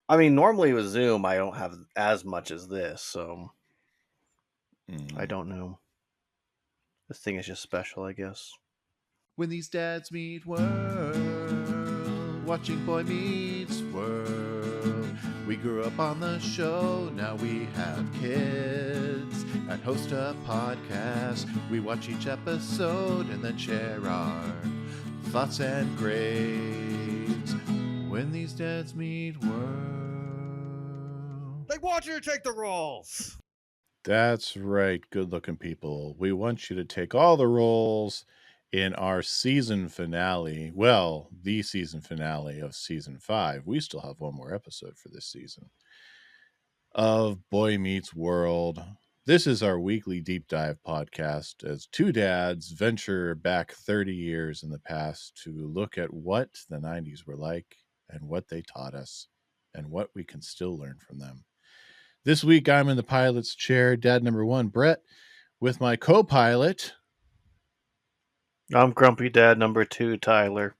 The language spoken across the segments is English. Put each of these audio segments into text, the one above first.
I mean, normally with Zoom, I don't have as much as this, so I Mm. don't know. This thing is just special, I guess. When these dads meet world, watching Boy Meets World. We grew up on the show, now we have kids and host a podcast. We watch each episode and then share our thoughts and grades. When these dads meet world. They want you to take the roles. That's right, good-looking people. We want you to take all the roles in our season finale. Well, the season finale of season 5. We still have one more episode for this season of Boy Meets World. This is our weekly deep dive podcast as two dads venture back 30 years in the past to look at what the 90s were like and what they taught us and what we can still learn from them. This week, I'm in the pilot's chair, dad number 1, Brett, with my co-pilot. I'm Grumpy Dad number 2, Tyler.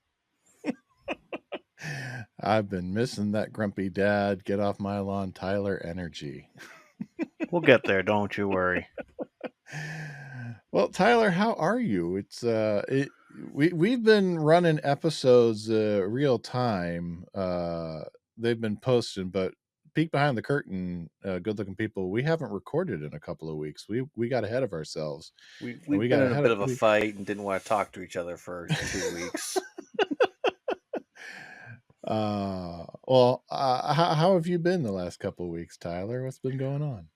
I've been missing that grumpy dad, get off my lawn, Tyler energy. We'll get there, don't you worry. Well, Tyler, how are you? We've been running episodes real time. They've been posting, but peek behind the curtain, good looking people. We haven't recorded in a couple of weeks. We got ahead of ourselves. We've We been got in a ahead bit of of a fight and didn't want to talk to each other for 2 weeks. How have you been the last couple of weeks, Tyler? What's been going on?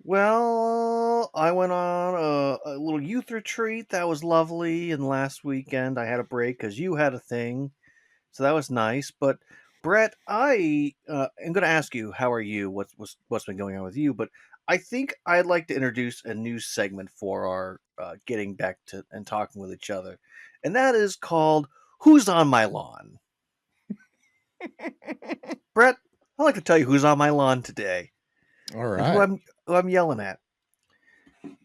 Well, I went on a little youth retreat that was lovely, and last weekend I had a break because you had a thing, so that was nice. But Brett, I am going to ask you, how are you? What's been going on with you? But I think I'd like to introduce a new segment for our getting back to and talking with each other, and that is called "Who's on My Lawn?" Brett, I'd like to tell you who's on my lawn today, All and right. who I'm yelling at.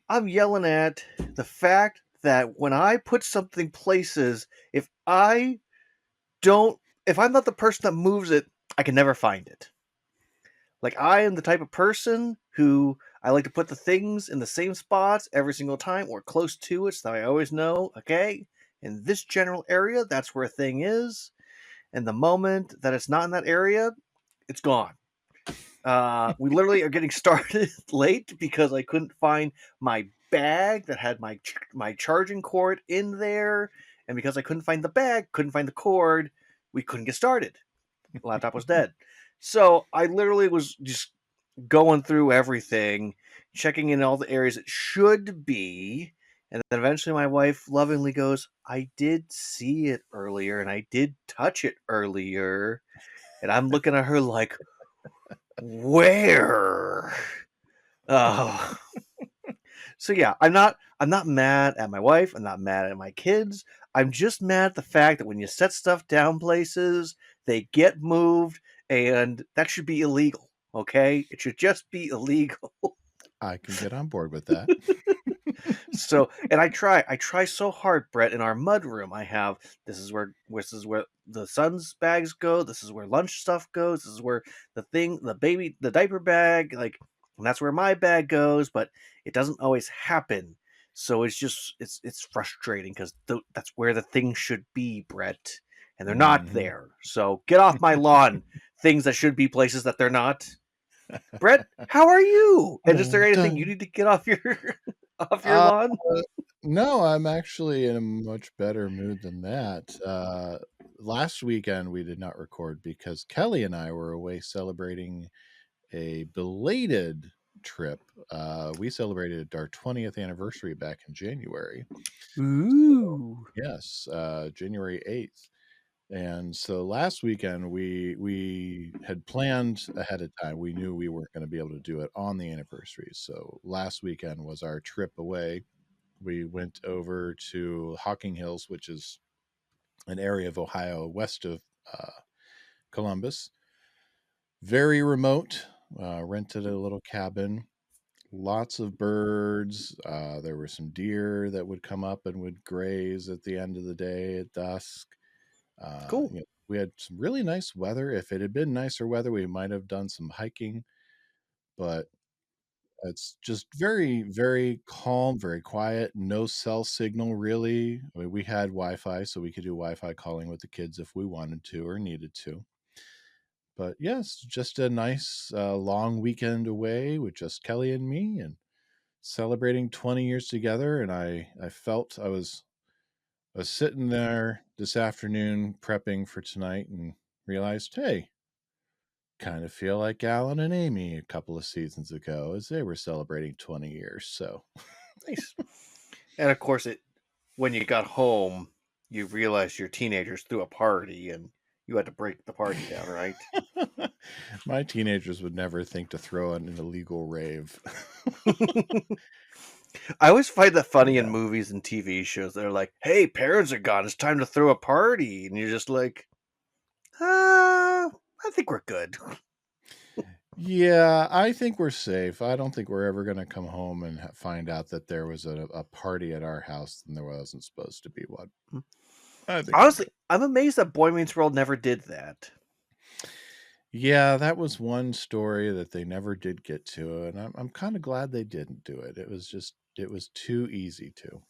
I'm yelling at the fact that when I put something places, if I don't, if I'm not the person that moves it, I can never find it. Like, I am the type of person who I like to put the things in the same spots every single time or close to it so that I always know, okay, in this general area, that's where a thing is. And the moment that it's not in that area, it's gone. We literally are getting started late because I couldn't find my bag that had my charging cord in there, and because I couldn't find the bag, couldn't find the cord, we couldn't get started. The laptop was dead. So I literally was just going through everything, checking in all the areas it should be, and then eventually my wife lovingly goes, "I did see it earlier, and I did touch it earlier," and I'm looking at her like, where? Oh. So yeah, I'm not mad at my wife, I'm not mad at my kids. I'm just mad at the fact that when you set stuff down places, they get moved, and that should be illegal, okay? It should just be illegal. I can get on board with that. So, and I try so hard, Brett. In our mud room, I have this is where the son's bags go. This is where lunch stuff goes. This is where the diaper bag, like, and that's where my bag goes. But it doesn't always happen. So it's frustrating because that's where the things should be, Brett, and they're not Mhm. there. So get off my lawn. Things that should be places that they're not. Brett, how are you? And is there anything you Dun. need to get off your off your Uh, lawn? no, I'm actually in a much better mood than that. Last weekend we did not record because Kelly and I were away celebrating a belated trip. We celebrated our 20th anniversary back in January. Ooh. Yes, January 8th. And so last weekend we had planned ahead of time. We knew we weren't going to be able to do it on the anniversary. So last weekend was our trip away. We went over to Hocking Hills, which is an area of Ohio west of Columbus. Very remote. Rented a little cabin. Lots of birds. There were some deer that would come up and would graze at the end of the day at dusk. Cool. We had some really nice weather. If it had been nicer weather, we might have done some hiking, but it's just very, very calm, very quiet, no cell signal really. I mean, we had Wi-Fi, so we could do Wi-Fi calling with the kids if we wanted to or needed to. But yes, just a nice long weekend away with just Kelly and me and celebrating 20 years together. And I felt I was sitting there this afternoon prepping for tonight and realized, hey, kind of feel like Alan and Amy a couple of seasons ago as they were celebrating 20 years. So, Nice. And of course, when you got home, you realized your teenagers threw a party and you had to break the party down, right? my teenagers would never think to throw an illegal rave. I always find that funny in Yeah. movies and TV shows. They're like, "Hey, parents are gone. It's time to throw a party," and you're just like, I think we're good." Yeah, I think we're safe. I don't think we're ever going to come home and find out that there was a party at our house and there wasn't supposed to be one. I think we're Honestly, good. I'm amazed that Boy Meets World never did that. Yeah, that was one story that they never did get to, and I'm kind of glad they didn't do it. It was too easy to.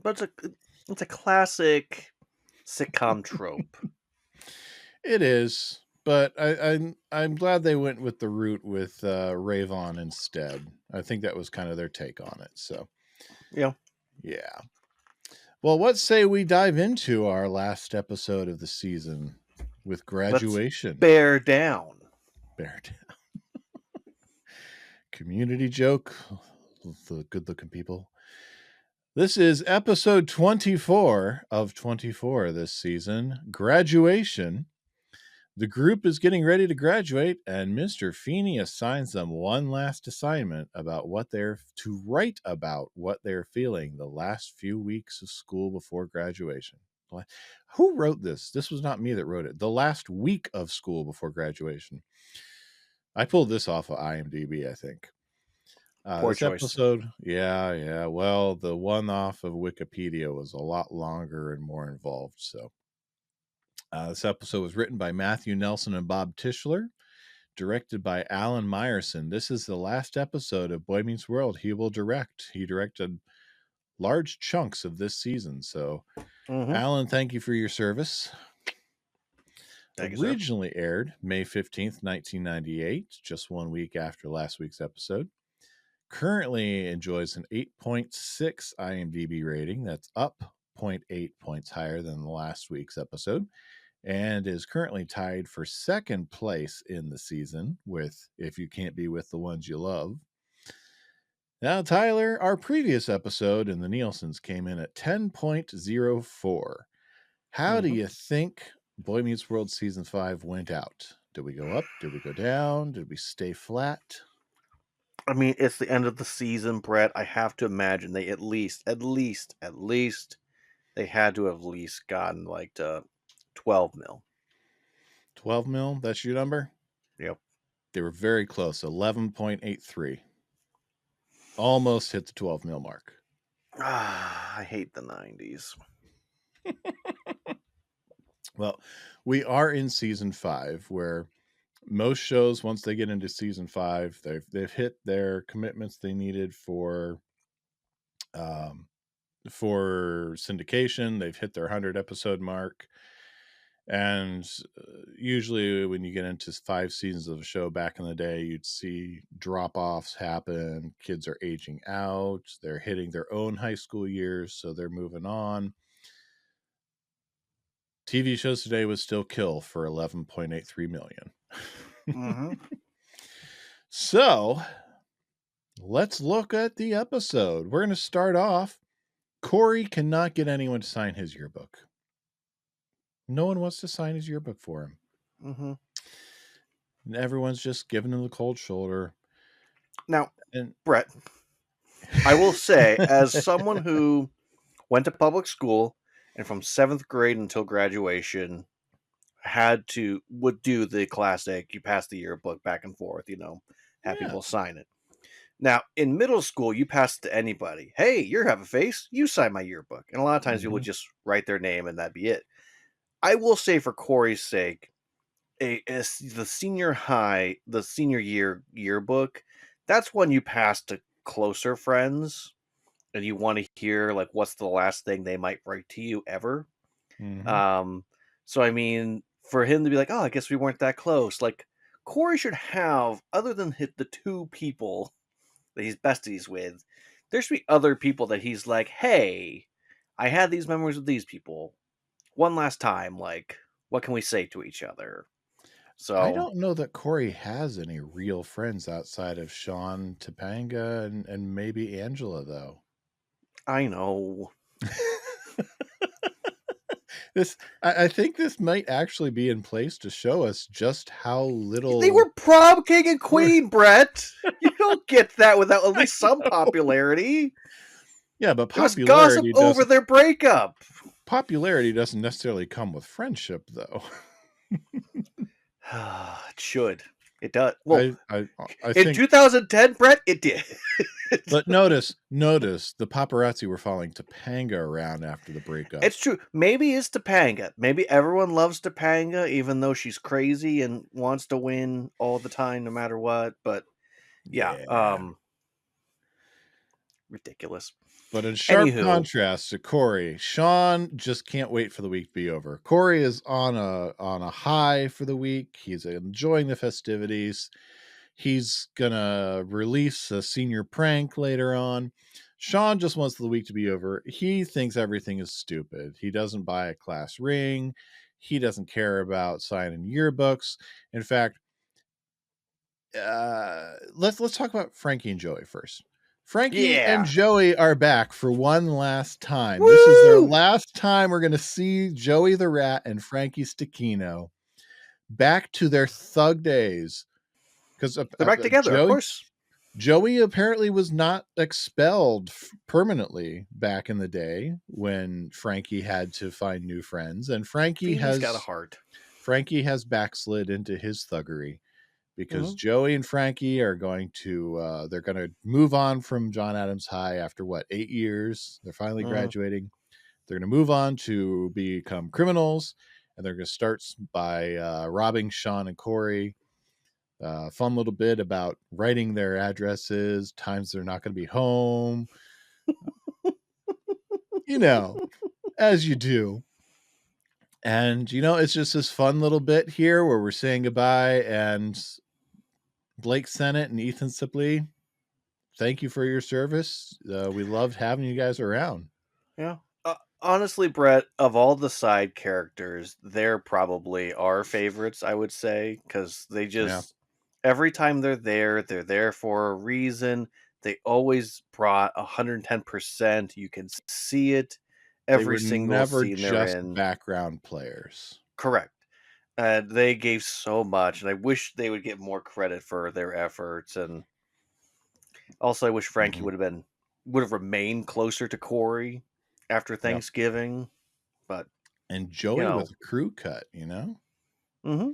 But it's a classic sitcom trope. It is, but I'm glad they went with the route with Ravon instead. I think that was kind of their take on it. So Yeah. yeah. Well, what say we dive into our last episode of the season with Let's graduation? bear down. Bear down. Community joke. The good looking people. This is episode 24 of 24 this season. Graduation. The group is getting ready to graduate, and Mr. Feeny assigns them one last assignment about what they're to write about what they're feeling the last few weeks of school before graduation. Who wrote this? This was not me that wrote it. The last week of school before graduation. I pulled this off of IMDb, I think. Poor This choice. episode, yeah. Well, the one off of Wikipedia was a lot longer and more involved. So, this episode was written by Matthew Nelson and Bob Tischler, directed by Alan Meyerson. This is the last episode of Boy Meets World he will direct. He directed large chunks of this season. So, Mm-hmm. Alan, thank you for your service. Thank you, sir. Originally aired May 15th, 1998, just 1 week after last week's episode. Currently enjoys an 8.6 IMDb rating. That's up 0.8 points higher than last week's episode, and is currently tied for second place in the season with If You Can't Be With the Ones You Love. Now, Tyler, our previous episode in the Nielsen's came in at 10.04. How do Mm-hmm. you think Boy Meets World Season 5 went out? Did we go up? Did we go down? Did we stay flat? I mean, it's the end of the season, Brett. I have to imagine they at least, they had to have at least gotten like to 12 mil. 12 mil? That's your number? Yep. They were very close, 11.83. Almost hit the 12 mil mark. I hate the 90s. Well, we are in season 5 where most shows once they get into season 5, they've hit their commitments they needed for syndication. They've hit their 100 episode mark. And usually, when you get into 5 seasons of a show back in the day, you'd see drop offs happen. Kids are aging out. They're hitting their own high school years, so they're moving on. TV shows today would still kill for 11.83 million. Mm-hmm. So let's look at the episode. We're going to start off. Cory cannot get anyone to sign his yearbook. No one wants to sign his yearbook for him. Mm-hmm. And everyone's just giving him the cold shoulder. Now, And Brett, I will say, as someone who went to public school and from 7th grade until graduation would do the classic, you pass the yearbook back and forth, have yeah, people sign it. Now, in middle school, you pass it to anybody. Hey, you have a face, you sign my yearbook. And a lot of times people would just write their name and that'd be it. I will say for Cory's sake, the the senior year yearbook, that's when you pass to closer friends and you want to hear like what's the last thing they might write to you ever. Hmm. Um, so I mean, for him to be like, oh, I guess we weren't that close. Like Cory should have, other than the two people that he's besties with, there should be other people that he's like, hey, I had these memories with these people. One last time, like, what can we say to each other? I So don't know that Cory has any real friends outside of Shawn, Topanga, and maybe Angela, though. I know. I think this might actually be in place to show us just how They little were prom king and Cory. queen, Brett. You don't get that without at least some popularity. Yeah, but There was gossip over their breakup. popularity doesn't necessarily come with friendship, though. It should. It does. Well, I in think, 2010, Brett, it did. but notice the paparazzi were following Topanga around after the breakup. It's true. Maybe it's Topanga. Maybe everyone loves Topanga, even though she's crazy and wants to win all the time, no matter what. But yeah, Yeah. ridiculous. But in sharp Anywho, contrast to Cory, Shawn just can't wait for the week to be over. Cory is on a high for the week. He's enjoying the festivities. He's gonna release a senior prank later on. Shawn just wants the week to be over. He thinks everything is stupid. He doesn't buy a class ring. He doesn't care about signing yearbooks. In fact, let's talk about Frankie and Joey first. Frankie and yeah. Joey are back for one last time. This is their Woo! last time we're going to see Joey the Rat and Frankie Stechino back to their thug days. Because They're back together, of course. Joey apparently was not expelled permanently back in the day when Frankie had to find new friends, and Feeny's got a heart. Frankie has backslid into his thuggery because Mm-hmm. Joey and Frankie are going to they're going to move on from John Adams High after what, 8 years. They're finally Mm. graduating. They're going to move on to become criminals, and they're going to start by robbing Shawn and Cory. Fun little bit about writing their addresses, times they're not going to be home. You know, as you do. And it's just this fun little bit here where we're saying goodbye, and Blake Sennett and Ethan Sipley, thank you for your service. We loved having you guys around. Yeah. Honestly, Brett, of all the side characters, they're probably our favorites, I would say, because they Yeah. just, every time they're there for a reason. They always brought 110%. You can see it They every were single never scene they're just in. background players. Correct. They gave so much, and I wish they would get more credit for their efforts. And also, I wish Frankie Mhm. would have remained closer to Cory after Yep. Thanksgiving. But And you Joey with know, a crew cut. hmm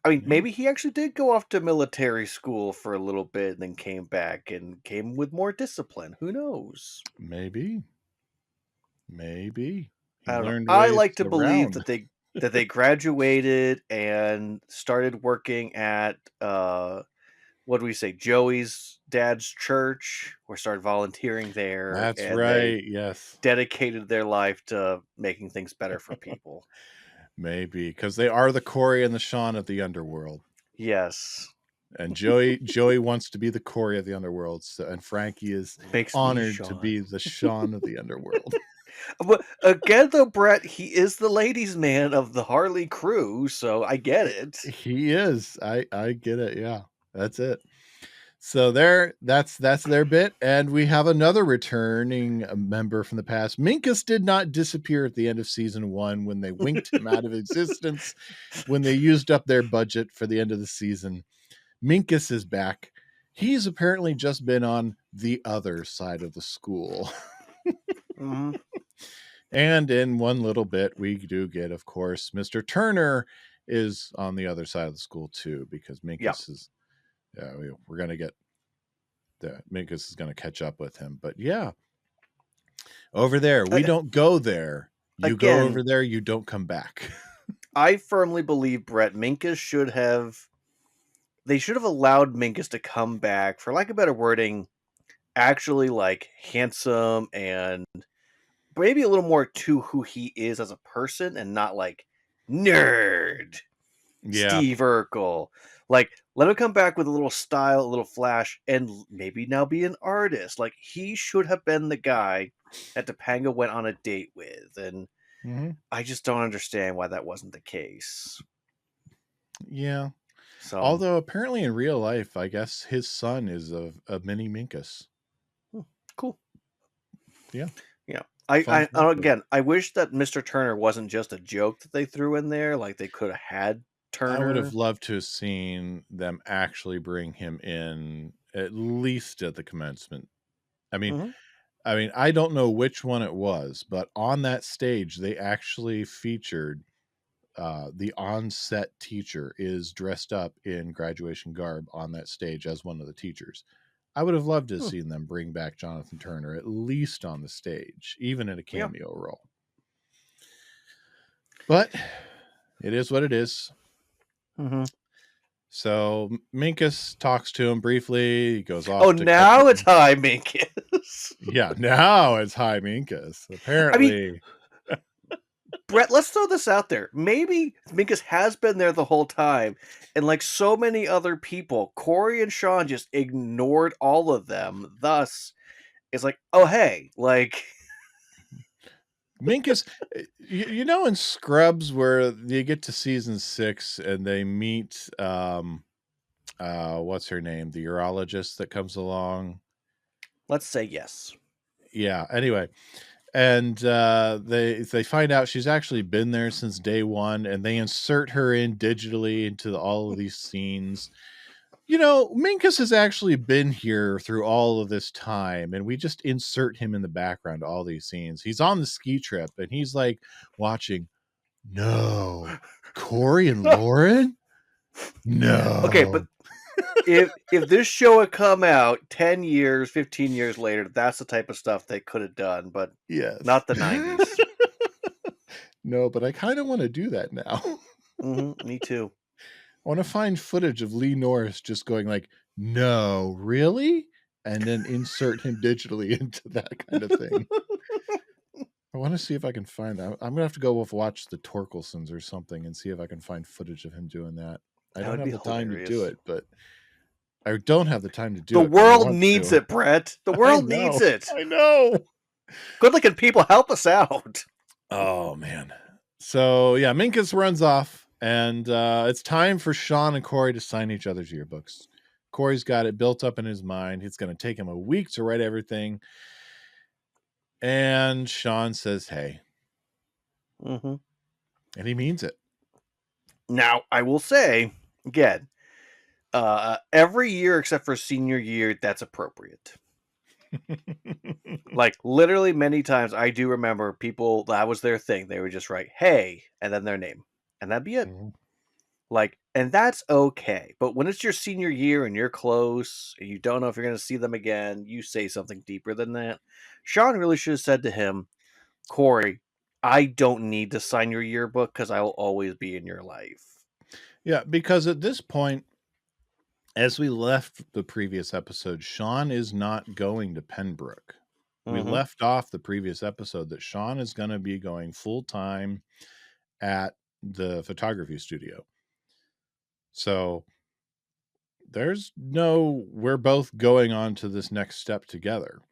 I mean, Yeah. maybe he actually did go off to military school for a little bit, and then came back and came with more discipline. Who knows? Maybe. Maybe. He I don't know. learned I ways like to believe around. that they graduated and started working at what do we say, Joey's dad's church, or started volunteering there, That's and they right. Yes. dedicated their life to making things better for people. Maybe. Because they are the Cory and the Shawn of the underworld. Yes. And Joey wants to be the Cory of the underworld. And Frankie is Makes me honored to Sean. be the Shawn of the underworld. But again, though, Brett, he is the ladies' man of the Harley crew, so I get it. He is. I get it. Yeah. That's it. So that's their bit, and we have another returning member from the past. Minkus did not disappear at the end of season 1 when they winked him out of existence when they used up their budget for the end of the season. Minkus is back. He's apparently just been on the other side of the school. Mhm. And in one little bit, we do get, of course, Mr. Turner is on the other side of the school too, because Yeah. Minkus is. Yeah, we're gonna get Minkus is gonna catch up with him. But yeah, over there, we don't go there. You go again, over there, you don't come back. I firmly believe Brett Minkus should have. They should have allowed Minkus to come back, for lack of better wording, actually like handsome and maybe a little more to who he is as a person, and not like nerd Yeah. Steve Urkel. Like, let him come back with a little style, a little flash, and maybe now be an artist. Like, he should have been the guy that Topanga went on a date with, and Mhm. I just don't understand why that wasn't the case. Yeah. So, Although apparently in real life, I guess his son is a mini Minkus. hmm, cool. Yeah. Yeah. Fun fact there. Again, I wish that Mr. Turner wasn't just a joke that they threw in there. Like, they could have had I would have Turner. loved to have seen them actually bring him in at least at the commencement. I mean, Hmm. I don't know which one it was, but on that stage, they actually featured the on-set teacher is dressed up in graduation garb on that stage as one of the teachers. I would have loved to have Hmm. seen them bring back Jonathan Turner at least on the stage, even in a Yeah. cameo role. But it is what it is. Hmm. So Minkus talks to him briefly. He goes Oh, off to catch up. now it's High Minkus. Yeah, now it's High Minkus. I mean, Apparently, Brett, let's throw this out there. Maybe Minkus has been there the whole time, and like so many other people, Cory and Shawn just ignored all of them. Thus, it's like, oh hey, like, Minkus, you know, in Scrubs, where you get to season 6 and they meet, what's her name? The urologist that comes along. let's say yes. Yeah. Anyway, and they find out she's actually been there since day one, and they insert her in digitally into all of these scenes. You know, Minkus has actually been here through all of this time, and we just insert him in the background to all these scenes. He's on the ski trip, and he's like watching. No, Cory and Lauren. Okay, but No. if this show had come out 10 years, 15 years later, that's the type of stuff they could have done, but Yes. not the '90s. No, but I kind of want to do that now. Me too. I want to find footage of Lee Norris just going like, "No, really?" and then insert him digitally into that kind of thing. I want to see if I can find that. I'm gonna have to go watch the Torkelsons or something and see if I can find footage of him doing that. I That don't would have be the time to do hilarious. it, but I don't have the time to The do it, but I world want needs to. it, Brett. The I world needs know. it. I know. Good looking people, help us out. Oh man. So yeah, Minkus runs off, and it's time for Shawn and Cory to sign each other's yearbooks. Cory's got it built up in his mind. It's going to take him a week to write everything. And Shawn says, "Hey," Hmm. and he means it. Now, I will say again, every year except for senior year, that's appropriate. Like literally, many times I do remember people that was their thing. They would just write "Hey" and then their name, and that'd be it. Mhm. Like, and that's okay. But when it's your senior year and you're close and you don't know if you're going to see them again, you say something deeper than that. Shawn really should have said to him, Cory, I don't need to sign your yearbook because I will always be in your life. Yeah, because at this point, as we left the previous episode, Shawn is not going to Pembroke. We Hmm. left off the previous episode that Shawn is going to be going full time at the photography studio. So there's no, we're both going on to this next step together.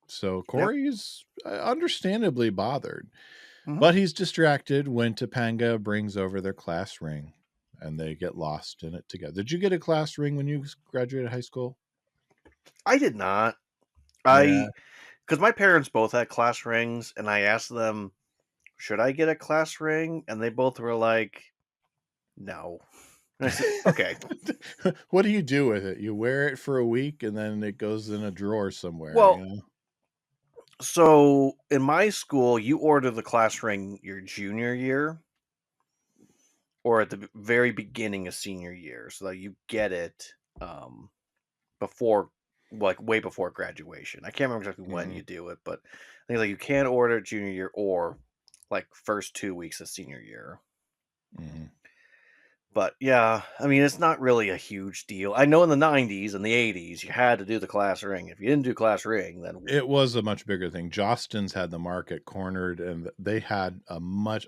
So Yep. Cory's understandably bothered, Hmm. but he's distracted when Topanga brings over their class ring and they get lost in it together. Did you get a class ring when you graduated high school? I did not. Yeah. Because my parents both had class rings, and I asked them, should I get a class ring? And they both were like, no. And I said, okay. What do you do with it? You wear it for a week and then it goes in a drawer somewhere, you Well, know? so in my school, you order the class ring your junior year or at the very beginning of senior year, so that you get it before, like way before graduation. I can't remember exactly when Mhm. you do it, but think like you can order it junior year or like first 2 weeks of senior year. Mhm. But yeah, I mean, it's not really a huge deal. I know in the 90s and the 80s, you had to do the class ring. If you didn't do class ring, then It was a much bigger thing. Jostens had the market cornered, and they had a much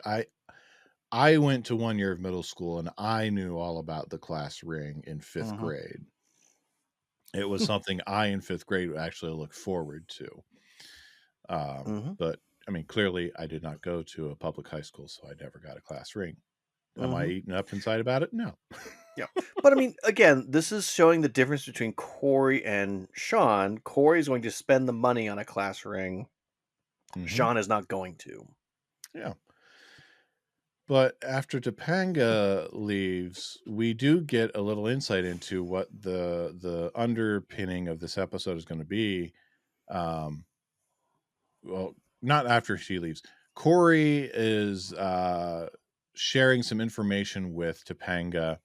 I went to 1 year of middle school, and I knew all about the class ring in 5th hmm grade. It was something I, in 5th grade, would actually look forward to. hmm But, I mean, clearly, I did not go to a public high school, so I never got a class ring. Am I hmm eating up inside about it? No. yeah. But I mean, again, this is showing the difference between Cory and Shawn. Cory's going to spend the money on a class ring. Mhm. Shawn is not going to. Yeah. But after Topanga leaves, we do get a little insight into what the underpinning of this episode is gonna be. Um, well, not after she leaves. Cory is, sharing some information with Topanga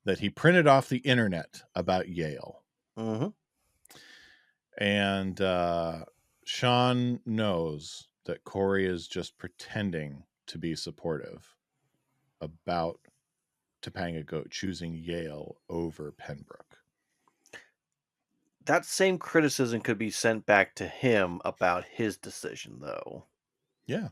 that he printed off the internet about Yale. hmm And, Shawn knows that Cory is just pretending to be supportive about Topanga choosing Yale over Pembroke. That same criticism could be sent back to him about his decision, though. Yeah.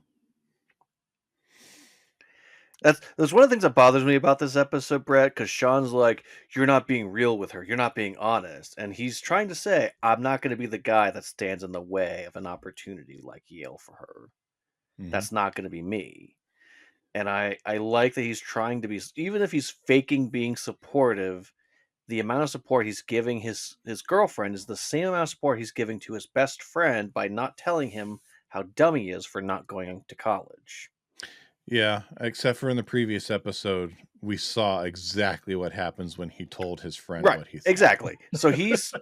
That's one of the things that bothers me about this episode, Brett, because Sean's like, "You're not being real with her. You're not being honest," and he's trying to say, "I'm not going to be the guy that stands in the way of an opportunity like Yale for her. Mhm. That's not going to be me." And I like that he's trying to be, even if he's faking being supportive. The amount of support he's giving his girlfriend is the same amount of support he's giving to his best friend by not telling him how dumb he is for not going to college. Yeah, except for in the previous episode, we saw exactly what happens when he told his friend Right, what he thought. exactly. So he's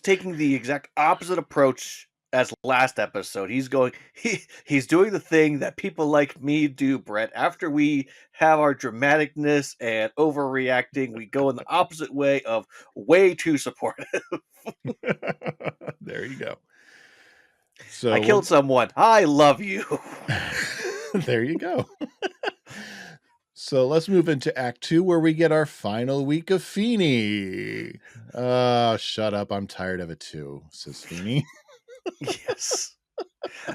taking the exact opposite approach as last episode. He's doing the thing that people like me do, Brett. After we have our dramaticness and overreacting, we go in the opposite way of way too supportive. There you go. I So killed someone. I love you. there you go. So let's move into Act 2, where we get our final week of Feeny. Shut up. I'm tired of it too, says Feeny. Yes.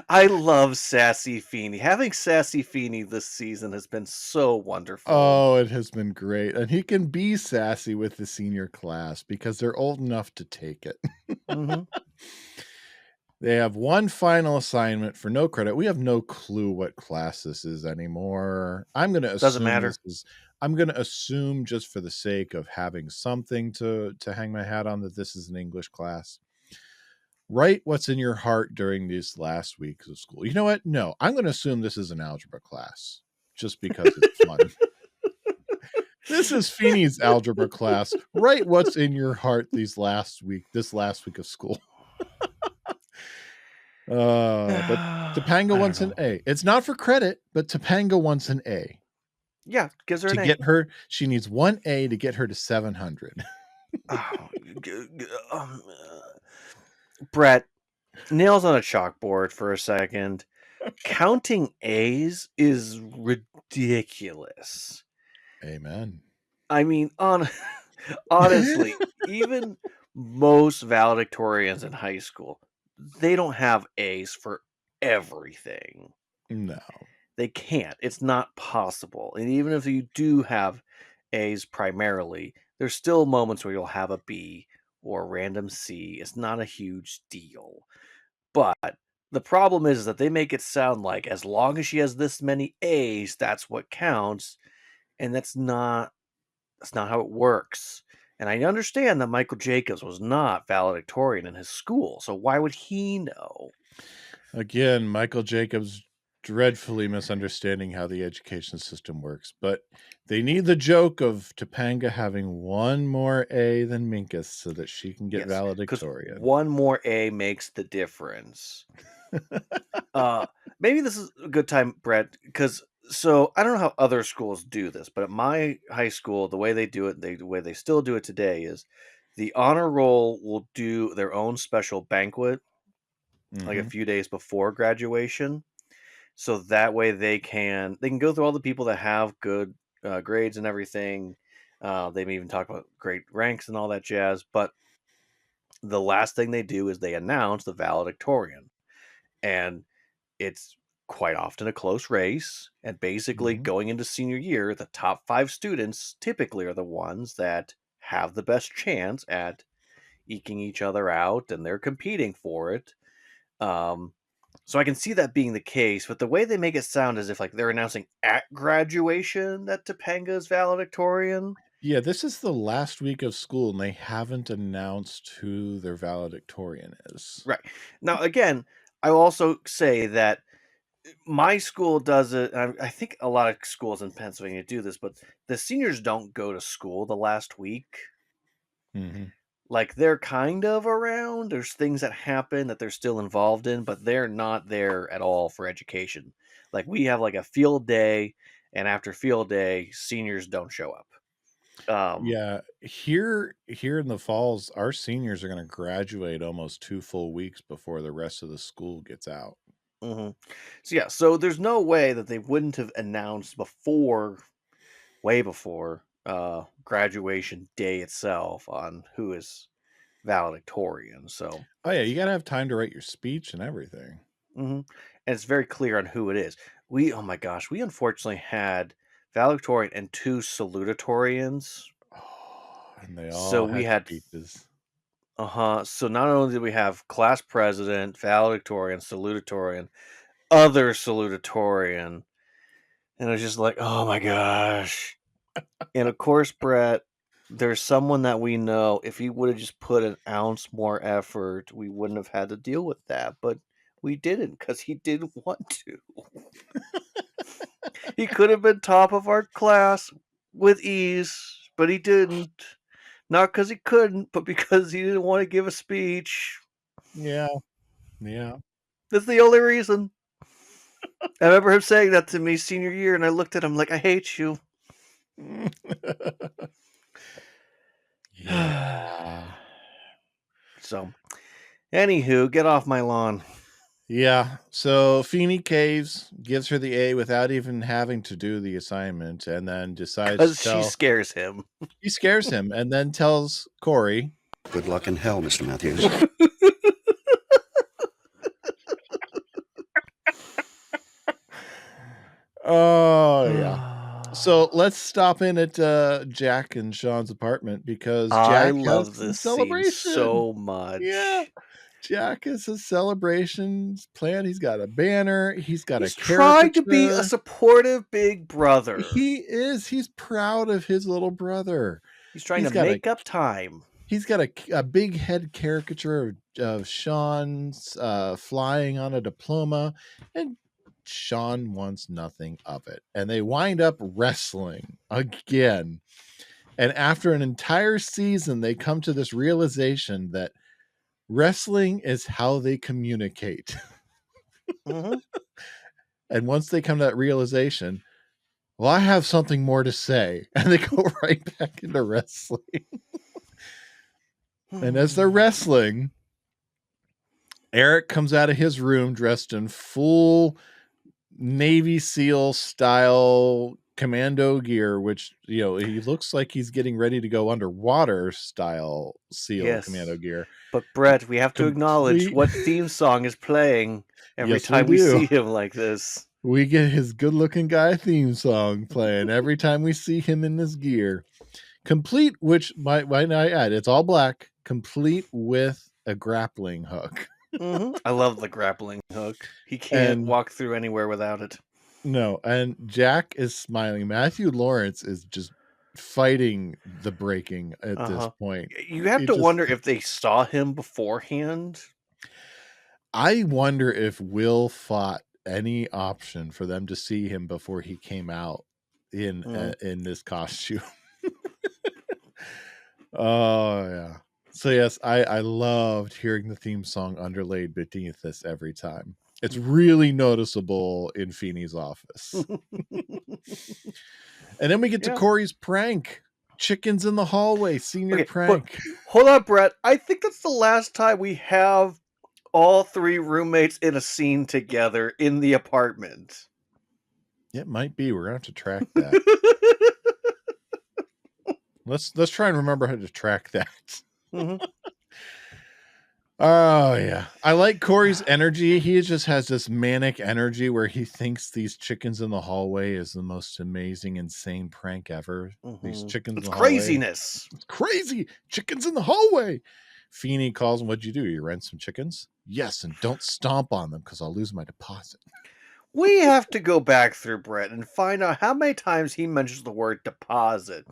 I love Sassy Feeny. Having Sassy Feeny this season has been so wonderful. Oh, it has been great. And he can be sassy with the senior class because they're old enough to take it. Mhm. They have one final assignment for no credit. We have no clue what class this is anymore. Doesn't matter. I'm gonna assume just for the sake of having something to hang my hat on that this is an English class. Write what's in your heart during these last weeks of school. You know what? No, I'm gonna assume this is an algebra class just because it's fun. This is Feeney's algebra class. Write what's in your heart this last week of school. But Topanga I don't wants an know. A. It's not for credit, but Topanga wants an A. Yeah, gives her To an A. get her, she needs one A to get her to 700. Oh, Brett, nails on a chalkboard for a second. Counting A's is ridiculous. Amen. I mean, honestly, even most valedictorians in high school, they don't have A's for everything. No. They can't. It's not possible. And even if you do have A's primarily, there's still moments where you'll have a B or a random C. It's not a huge deal. But the problem is that they make it sound like as long as she has this many A's, that's what counts. And that's not how it works. And I understand that Michael Jacobs was not valedictorian in his school, so why would he know? Again, Michael Jacobs dreadfully misunderstanding how the education system works, but they need the joke of Topanga having one more A than Minkus so that she can get Yes, because valedictorian. one more A makes the difference. Uh, Maybe this is a good time, Brett, because so I don't know how other schools do this, but at my high school, the way they do it, the way they still do it today is the honor roll will do their own special banquet like a Mhm. few days before graduation, so that way they can go through all the people that have good grades and everything. They may even talk about great ranks and all that jazz. But the last thing they do is they announce the valedictorian, and it's quite often a close race. And basically, Mhm. going into senior year, the top 5 students typically are the ones that have the best chance at eking each other out, and they're competing for it. Um, so I can see that being the case, but the way they make it sound as if like they're announcing at graduation that Topanga's valedictorian. Yeah, this is the last week of school, and they haven't announced who their valedictorian is. Right. Now again, I will also say that my school does it. I think a lot of schools in Pennsylvania do this, but the seniors don't go to school the last week. Mhm. Like they're kind of around. There's things that happen that they're still involved in, but they're not there at all for education. Like we have like a field day, and after field day, seniors don't show up. Um, Yeah, here in the falls, our seniors are gonna graduate almost 2 full weeks before the rest of the school gets out. mhm. So yeah, so there's no way that they wouldn't have announced before, way before graduation day itself on who is valedictorian. So, Oh, yeah, you gotta have time to write your speech and everything. and it's very clear on who it is. Oh my gosh, we unfortunately had valedictorian and 2 salutatorians. Oh, and they So all we had had, speeches. so not only did we have class president, valedictorian, salutatorian, other salutatorian, and it was just like, oh my gosh. And of course, Brett, there's someone that we know. If he would have just put an ounce more effort, we wouldn't have had to deal with that. But we didn't because he didn't want to. He could have been top of our class with ease, but he didn't. Not because he couldn't, but because he didn't want to give a speech. Yeah, yeah. That's the only reason. I remember him saying that to me senior year, and I looked at him like, I hate you. Yeah. So, anywho, get off my lawn. Yeah, so Feeny caves, gives her the A without even having to do the assignment, and then decides to Because she tell scares him. he scares him, and then tells Cory. Good luck in hell, Mr. Matthews. Oh, yeah. So let's stop in at Jack and Shawn's apartment because I Jack has love some this scene celebration. so Yeah. much. Jack has a celebrations planned. He's got a banner. He's got a He's trying to be a caricature. supportive big brother. He is. He's proud of his little brother. He's trying He's to got a make up time. he's got a big head caricature of Shawn's flying on a diploma, and Shawn wants nothing of it. And they wind up wrestling again. And after an entire season, they come to this realization that wrestling is how they communicate. Hmm. And once they come to that realization, well, I have something more to say. And they go right back into wrestling. And as they're wrestling, Eric comes out of his room dressed in full Navy SEAL style commando gear, which, he looks like he's getting ready to go underwater style SEAL commando Yes. gear. But Brett, we have to acknowledge Complete. what theme song is playing every Yes, we time we do. see him like this. We get his good looking guy theme song playing every time we see him in this gear. Complete, which might I add, it's all black, complete with a grappling hook. I love the grappling hook. He can't And walk through anywhere without it. no, and Jack is smiling. Matthew Lawrence is just fighting the breaking at this point. You have He to just wonder if they saw him beforehand. I wonder if Will fought any option for them to see him before he came out in this costume. Oh yeah. So yes, I loved hearing the theme song underlaid beneath this every time. It's really noticeable in Feeny's office. And then we get to Cory's prank. Chickens in the hallway, senior prank. But hold on, Brett. I think that's the last time we have all three roommates in a scene together in the apartment. It might be. We're gonna have to track that. Let's try and remember how to track that. Mm-hmm. Oh yeah, I like Cory's energy. He just has this manic energy where he thinks these chickens in the hallway is the most amazing, insane prank ever. These chickens It's in the hallway, craziness. it's crazy. Chickens in the hallway. Feeny calls him. What'd you do? You rent some chickens? Yes, and don't stomp on them because I'll lose my deposit. We have to go back through Brett and find out how many times he mentions the word deposit.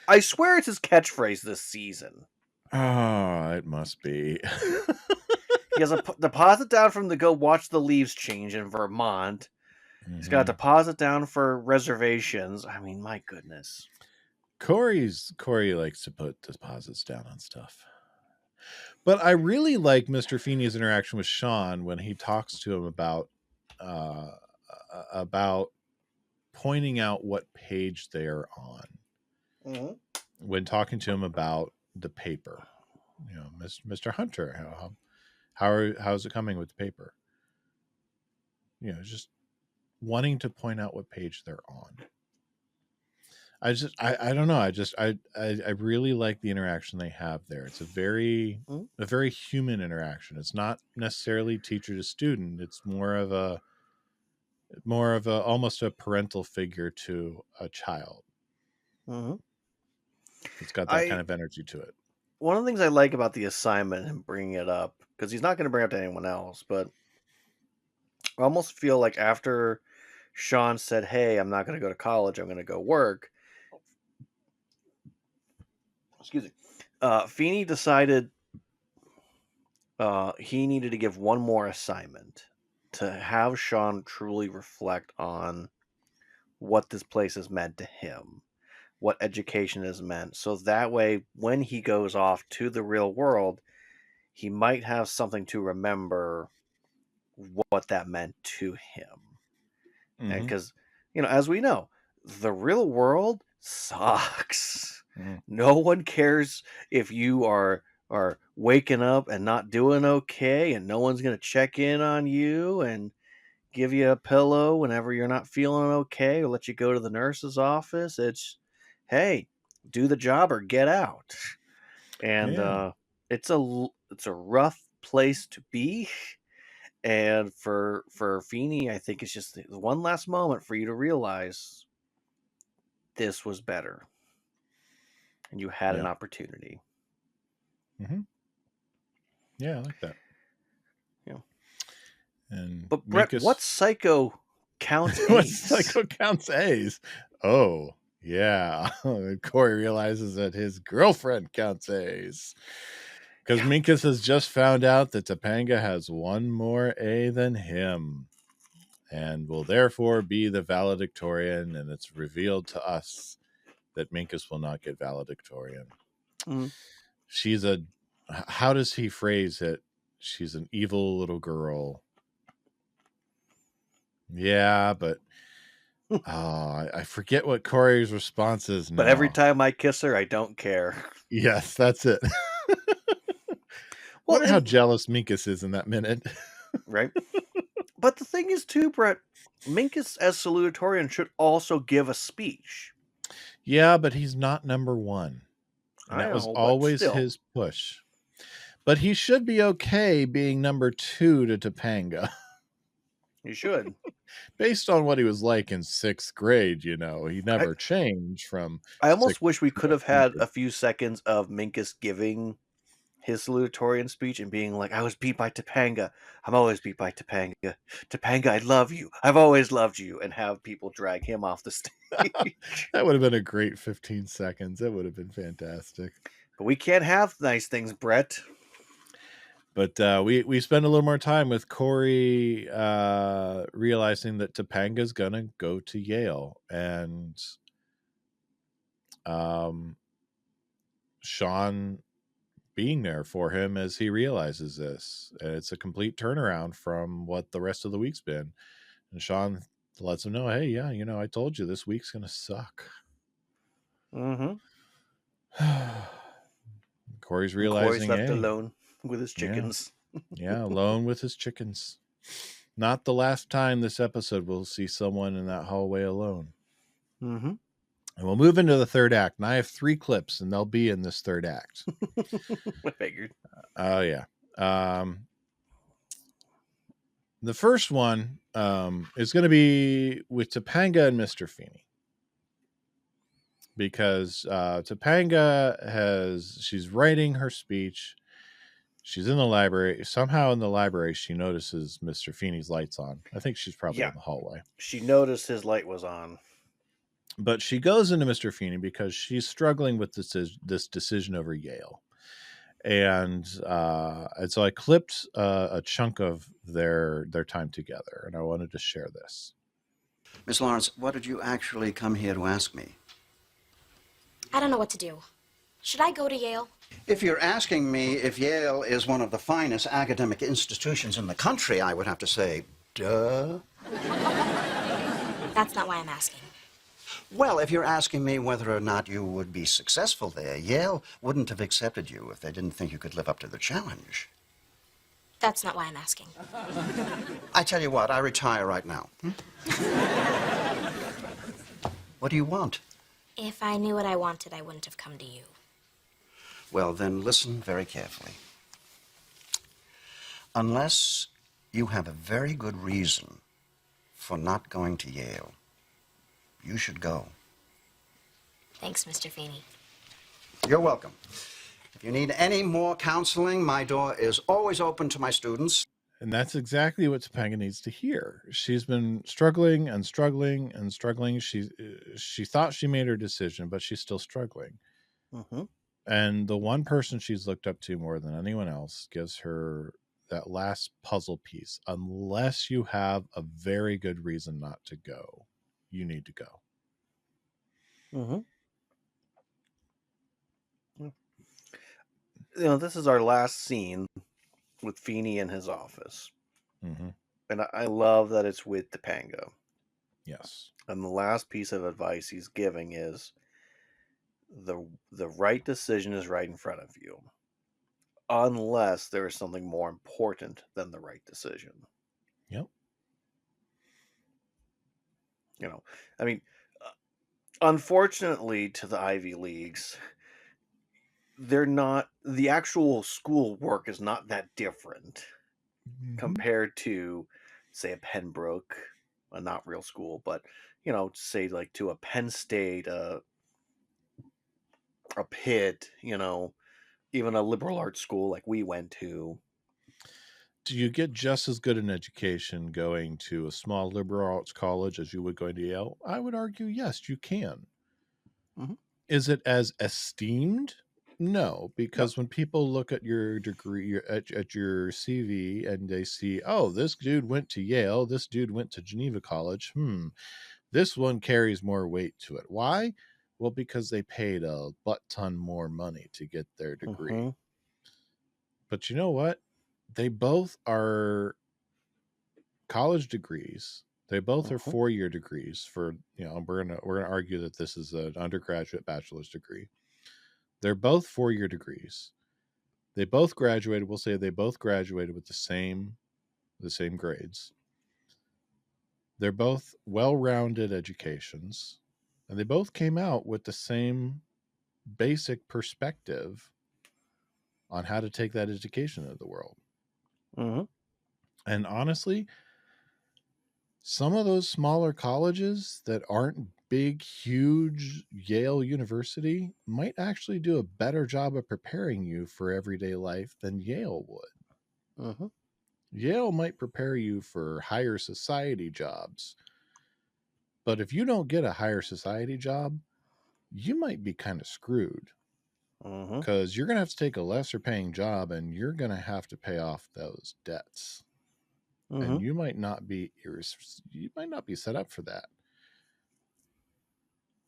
I swear it's his catchphrase this season. Oh, it must be. He has a deposit down from the go watch the leaves change in Vermont. He's got a deposit down for reservations. I mean, my goodness. Cory likes to put deposits down on stuff. But I really like Mr. Feeney's interaction with Shawn when he talks to him about pointing out what page they're on. Mm-hmm. When talking to him about the paper, you know, Mr. Hunter, how's it coming with the paper? You know, just wanting to point out what page they're on. I don't know. I really like the interaction they have there. It's a very human interaction. It's not necessarily teacher to student. It's more of a almost a parental figure to a child. Mm-hmm. It's got that kind of energy to it. One of the things I like about the assignment and bringing it up, because he's not going to bring it up to anyone else, but I almost feel like after Shawn said, "Hey, I'm not going to go to college. I'm going to go work." Excuse me. Feeny decided he needed to give one more assignment to have Shawn truly reflect on what this place has meant to him, what education has meant. So that way, when he goes off to the real world, he might have something to remember what that meant to him. And because, as we know, the real world sucks. No one cares if you are waking up and not doing okay, and no one's going to check in on you and give you a pillow whenever you're not feeling okay or let you go to the nurse's office. It's, hey, do the job or get out. And it's a rough place to be. And for Feeny, I think it's just the one last moment for you to realize this was better, and you had an opportunity. Yeah, I like that. Yeah. But Brett, what psycho counts A's? What psycho counts A's? Oh, yeah. Cory realizes that his girlfriend counts A's. Because Minkus has just found out that Topanga has one more A than him and will therefore be the valedictorian. And it's revealed to us that Minkus will not get valedictorian. She's how does he phrase it? She's an evil little girl. Yeah, but I forget what Cory's response is now. But every time I kiss her, I don't care. Yes, that's it. Wonder how jealous Minkus is in that minute. Right? But the thing is, too, Brett, Minkus as salutatorian should also give a speech. Yeah, but he's not number one. And that was always his push. But he should be okay being number 2 to Topanga. You should. Based on what he was like in 6th grade, he never changed from... I almost wish we could have had a few seconds of Minkus giving his salutatorian speech and being like, I was beat by Topanga. I'm always beat by Topanga. Topanga, I love you. I've always loved you. And have people drag him off the stage. That would have been a great 15 seconds. That would have been fantastic. But we can't have nice things, Brett. But we spend a little more time with Cory realizing that Topanga's going to go to Yale. And Shawn being there for him as he realizes this. And it's a complete turnaround from what the rest of the week's been. And Shawn lets him know, hey, yeah, I told you this week's going to suck. Cory's realizing, Cory's left alone with his chickens. Yeah, alone with his chickens. Not the last time this episode we'll see someone in that hallway alone. Mm-hmm. And we'll move into the third act. And I have 3 clips, and they'll be in this third act. I figured. Oh, yeah. The first one is going to be with Topanga and Mr. Feeny. Because Topanga she's writing her speech. She's in the library. Somehow in the library, she notices Mr. Feeny's lights on. I think she's probably in the hallway. She noticed his light was on. But she goes into Mr. Feeny because she's struggling with this decision over Yale. And so I clipped a chunk of their time together, and I wanted to share this. Miss Lawrence, what did you actually come here to ask me? I don't know what to do. Should I go to Yale? If you're asking me if Yale is one of the finest academic institutions in the country, I would have to say, duh. That's not why I'm asking. Well, if you're asking me whether or not you would be successful there, Yale wouldn't have accepted you if they didn't think you could live up to the challenge. That's not why I'm asking. I tell you what, I retire right now. What do you want? If I knew what I wanted, I wouldn't have come to you. Well, then listen very carefully. Unless you have a very good reason for not going to Yale, you should go. Thanks, Mr. Feeny. You're welcome. If you need any more counseling, my door is always open to my students. And that's exactly what Topanga needs to hear. She's been struggling and struggling and struggling. She thought she made her decision, but she's still struggling. Mm-hmm. And the one person she's looked up to more than anyone else gives her that last puzzle piece. Unless you have a very good reason not to go, you need to go. Mm-hmm. This is our last scene with Feeny in his office. Mm-hmm. And I love that it's with Topanga. Yes. And the last piece of advice he's giving is the right decision is right in front of you. Unless there is something more important than the right decision. Yep. I mean, unfortunately to the Ivy Leagues, they're not, the actual school work is not that different compared to, say, a Pembroke, a not real school, but, say like to a Penn State, a Pitt, even a liberal arts school like we went to. Do you get just as good an education going to a small liberal arts college as you would going to Yale? I would argue, yes, you can. Mm-hmm. Is it as esteemed? No, because when people look at your degree, at your CV, and they see, oh, this dude went to Yale, this dude went to Geneva College, this one carries more weight to it. Why? Well, because they paid a butt ton more money to get their degree. Mm-hmm. But you know what? They both are college degrees. They both are 4-year degrees. For we're gonna argue that this is an undergraduate bachelor's degree. They're both 4-year degrees. They both graduated. We'll say they both graduated with the same grades. They're both well-rounded educations, and they both came out with the same basic perspective on how to take that education into the world. Mm-hmm. And honestly, some of those smaller colleges that aren't big, huge Yale University might actually do a better job of preparing you for everyday life than Yale would. Mm-hmm. Yale might prepare you for higher society jobs. But if you don't get a higher society job, you might be kind of screwed. Because you're going to have to take a lesser paying job, and you're going to have to pay off those debts. And you might not be set up for that.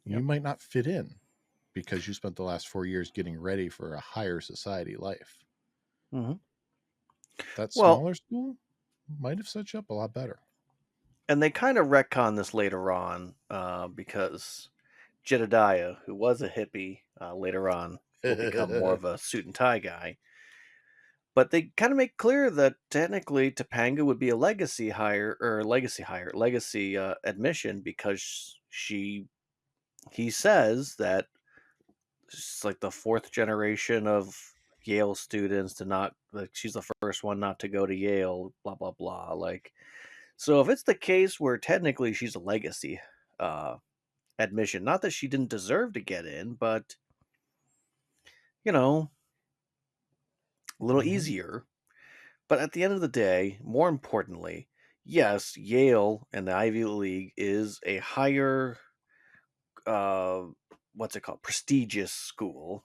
You might not fit in because you spent the last 4 years getting ready for a higher society life. That smaller school might have set you up a lot better. And they kind of retcon this later on because Jedediah, who was a hippie later on, will become more of a suit and tie guy. But they kind of make clear that technically Topanga would be a legacy admission because he says that she's like the fourth generation of Yale students to not, like, she's the first one not to go to Yale, blah blah blah. Like, so if it's the case where technically she's a legacy uh admission, not that she didn't deserve to get in, but you know, a little Mm-hmm. easier. But at the end of the day, more importantly, yes, Yale and the Ivy League is a higher, uh, what's it called, prestigious school.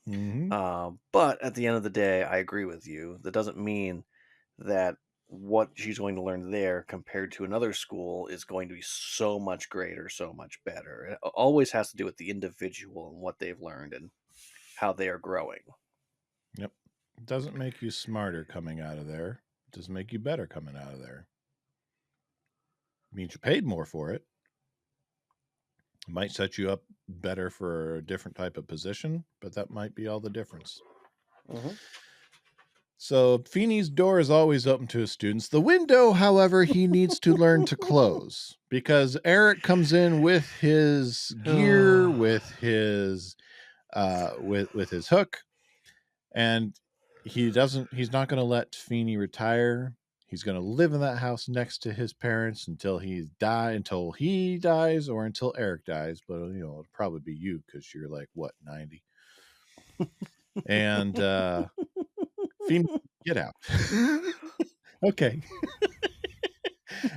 Mm-hmm. But at the end of the day, I agree with you. That doesn't mean that what she's going to learn there compared to another school is going to be so much greater, so much better. It always has to do with the individual and what they've learned and how they are growing. Yep. It doesn't make you smarter coming out of there. It doesn't make you better coming out of there. It means you paid more for it. It might set you up better for a different type of position, but that might be all the difference. Mm-hmm. So Feeny's door is always open to his students. The window, however, he needs to learn to close because Eric comes in with his gear, with his hook, and he's not going to let Feeny retire. He's going to live in that house next to his parents until he dies or until Eric dies. But it'll probably be you because you're like, what, 90? And Feeny, get out. Okay.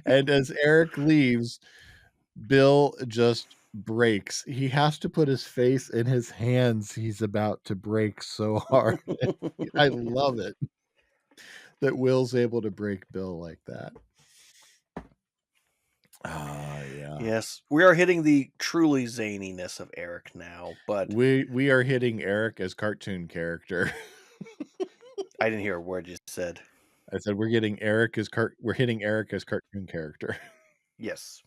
And as Eric leaves, Bill just breaks. He has to put his face in his hands. He's about to break so hard. I love it that Will's able to break Bill like that. Yeah. Yes, we are hitting the truly zaniness of Eric now, but We are hitting Eric as cartoon character. I didn't hear a word you said. I said we're hitting Eric as cartoon character. Yes,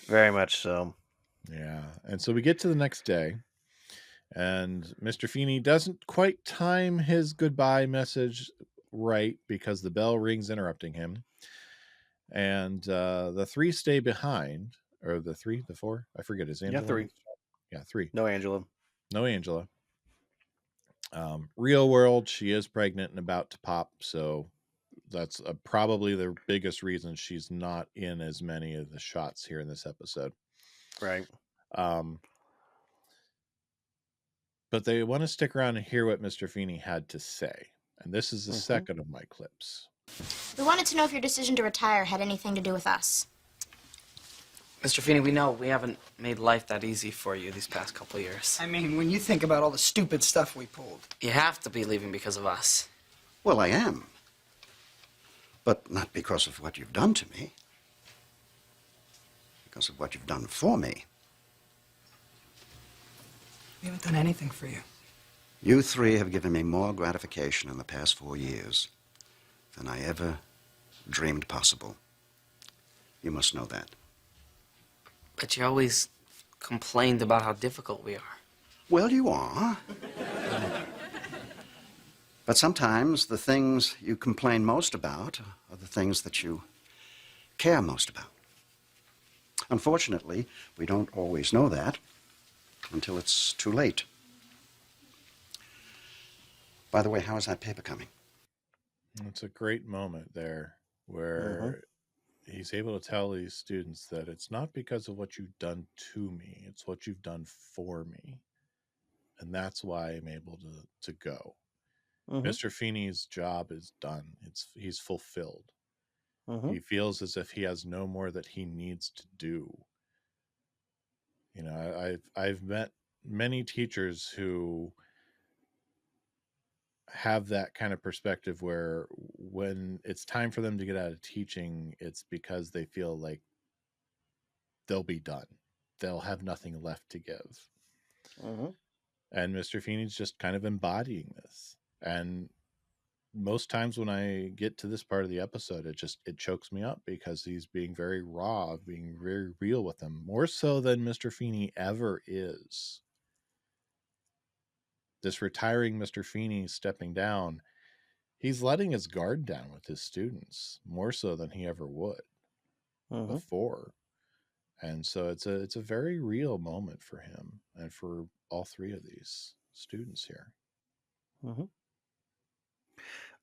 very much so. Yeah. And so we get to the next day, and Mr. Feeny doesn't quite time his goodbye message right because the bell rings interrupting him. And the three stay behind, or the four? I forget. Is Angela? Yeah, 3. Yeah, 3. No Angela. No Angela. Real world, she is pregnant and about to pop, so that's probably the biggest reason she's not in as many of the shots here in this episode. Right. But they want to stick around and hear what Mr. Feeny had to say. And this is the second of my clips. We wanted to know if your decision to retire had anything to do with us. Mr. Feeny, we know we haven't made life that easy for you these past couple years. I mean, when you think about all the stupid stuff we pulled. You have to be leaving because of us. Well, I am. But not because of what you've done to me. Because of what you've done for me. We haven't done anything for you. You three have given me more gratification in the past 4 years than I ever dreamed possible. You must know that. But you always complained about how difficult we are. Well, you are. But sometimes the things you complain most about are the things that you care most about. Unfortunately, we don't always know that until it's too late. By the way, how is that paper coming? It's a great moment there where he's able to tell these students that it's not because of what you've done to me, it's what you've done for me. And that's why I'm able to go. Mr. Feeny's job is done. He's fulfilled. He feels as if he has no more that he needs to do. You know, I've met many teachers who have that kind of perspective where when it's time for them to get out of teaching, it's because they feel like they'll be done. They'll have nothing left to give. And Mr. Feeny's just kind of embodying this. And most times when I get to this part of the episode, it chokes me up because he's being very raw, being very real with them, more so than Mr. Feeny ever is. This retiring Mr. Feeny stepping down, He's letting his guard down with his students more so than he ever would before. And so it's a very real moment for him and for all three of these students here.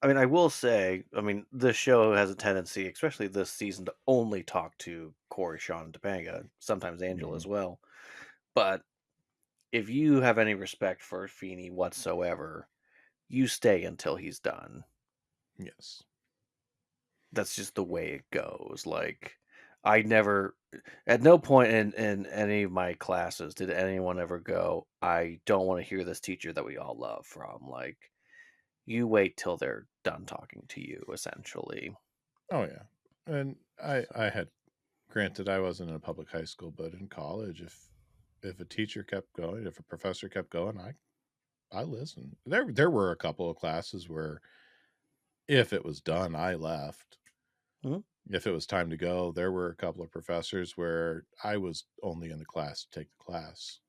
I mean, I will say, I mean, this show has a tendency, especially this season, to only talk to Cory, Shawn, and Topanga, sometimes Angela as well. But if you have any respect for Feeny whatsoever, you stay until he's done. Yes. That's just the way it goes. Like, I never, at no point in any of my classes did anyone ever go, I don't want to hear this teacher that we all love from. Like, you wait till they're done talking to you, essentially. Oh yeah. And I had, granted, I wasn't in a public high school, but in college, if a teacher kept going, if a professor kept going, I listened. There were a couple of classes where if it was done, I left. If it was time to go, there were a couple of professors where I was only in the class to take the class.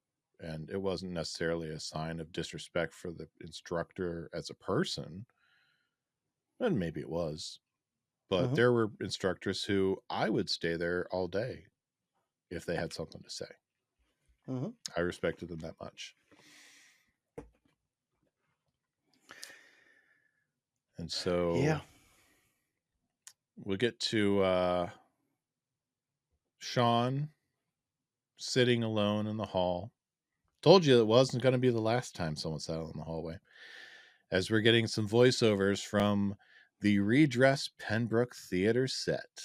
And it wasn't necessarily a sign of disrespect for the instructor as a person. And maybe it was. But there were instructors who I would stay there all day if they had something to say. I respected them that much. And so we'll get to Shawn sitting alone in the hall. Told you it wasn't going to be the last time someone sat in the hallway. As we're getting some voiceovers from the redress Pembroke Theater set,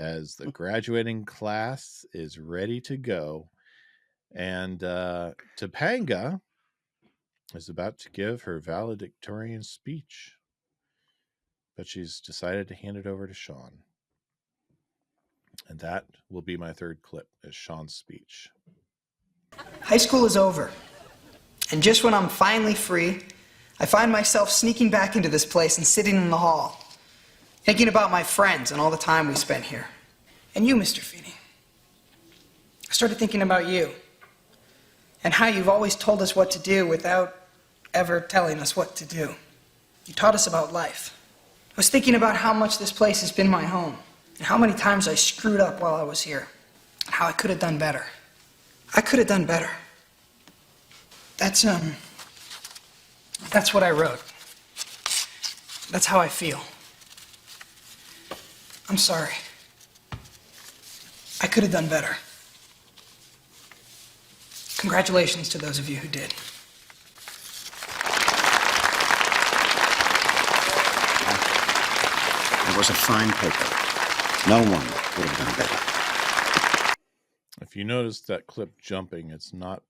as the graduating class is ready to go. And Topanga is about to give her valedictorian speech, but she's decided to hand it over to Shawn. And that will be my third clip, is Shawn's speech. High school is over. And just when I'm finally free, I find myself sneaking back into this place and sitting in the hall, thinking about my friends and all the time we spent here. And you, Mr. Feeny. I started thinking about you and how you've always told us what to do without ever telling us what to do. You taught us about life. I was thinking about how much this place has been my home and how many times I screwed up while I was here and how I could have done better. I could have done better. That's what I wrote. That's how I feel. I'm sorry. I could have done better. Congratulations to those of you who did. It was a fine paper. No one would have done better. If you notice that clip jumping, it's not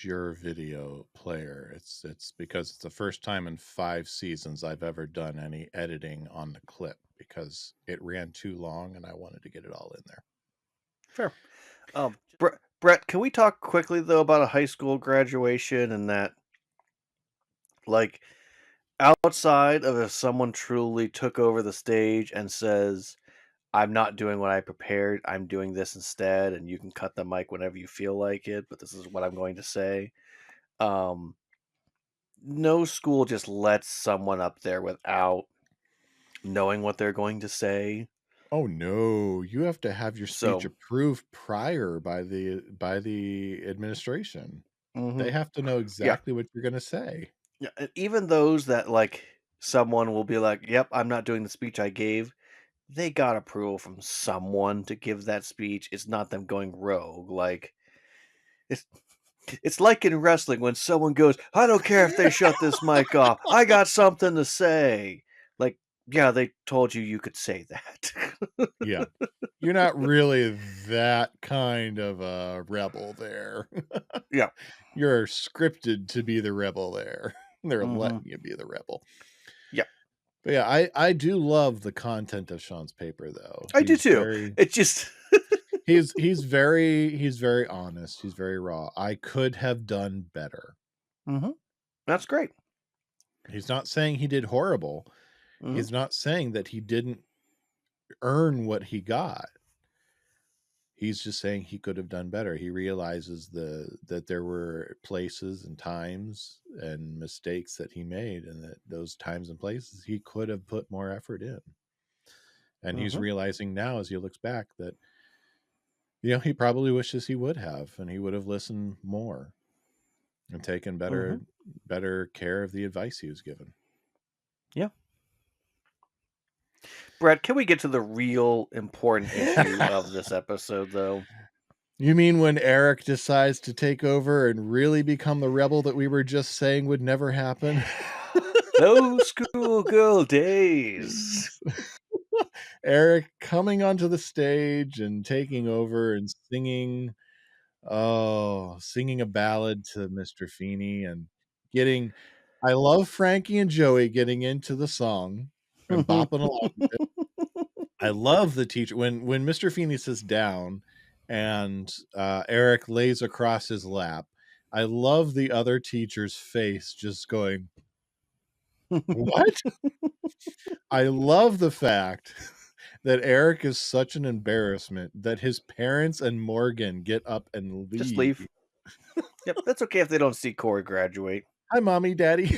your video player. It's because it's the first time in 5 seasons I've ever done any editing on the clip because it ran too long and I wanted to get it all in there. Fair. Brett, can we talk quickly though about a high school graduation and that, like, outside of if someone truly took over the stage and says, I'm not doing what I prepared, I'm doing this instead, and you can cut the mic whenever you feel like it, but this is what I'm going to say. No school just lets someone up there without knowing what they're going to say. Oh no, you have to have your speech approved prior by the administration. They have to know exactly what you're going to say. Yeah, and even those that, like, someone will be like, yep, I'm not doing the speech I gave, they got approval from someone to give that speech. It's not them going rogue. Like, it's like in wrestling when someone goes, I don't care if they shut this mic off, I got something to say. Like, yeah, they told you could say that. Yeah. You're not really that kind of a rebel there. Yeah. You're scripted to be the rebel there. They're letting you be the rebel. Yeah. But yeah, I do love the content of Shawn's paper though. I do too. It's just he's very honest. He's very raw. I could have done better. That's great. He's not saying he did horrible. He's not saying that he didn't earn what he got. He's just saying he could have done better. He realizes that there were places and times and mistakes that he made, and that those times and places he could have put more effort in. And he's realizing now, as he looks back, that he probably wishes he would have, and he would have listened more and taken better care of the advice he was given. Yeah. Brett, can we get to the real important issue of this episode, though? You mean when Eric decides to take over and really become the rebel that we were just saying would never happen? Those schoolgirl days. Eric coming onto the stage and taking over and singing a ballad to Mr. Feeny and getting, I love Frankie and Joey getting into the song and bopping along with it. I love the teacher when Mr. Feeny sits down and Eric lays across his lap. I love the other teacher's face just going, what? I love the fact that Eric is such an embarrassment that his parents and Morgan get up and leave. Just leave. Yep, that's okay if they don't see Cory graduate. Hi, Mommy, Daddy.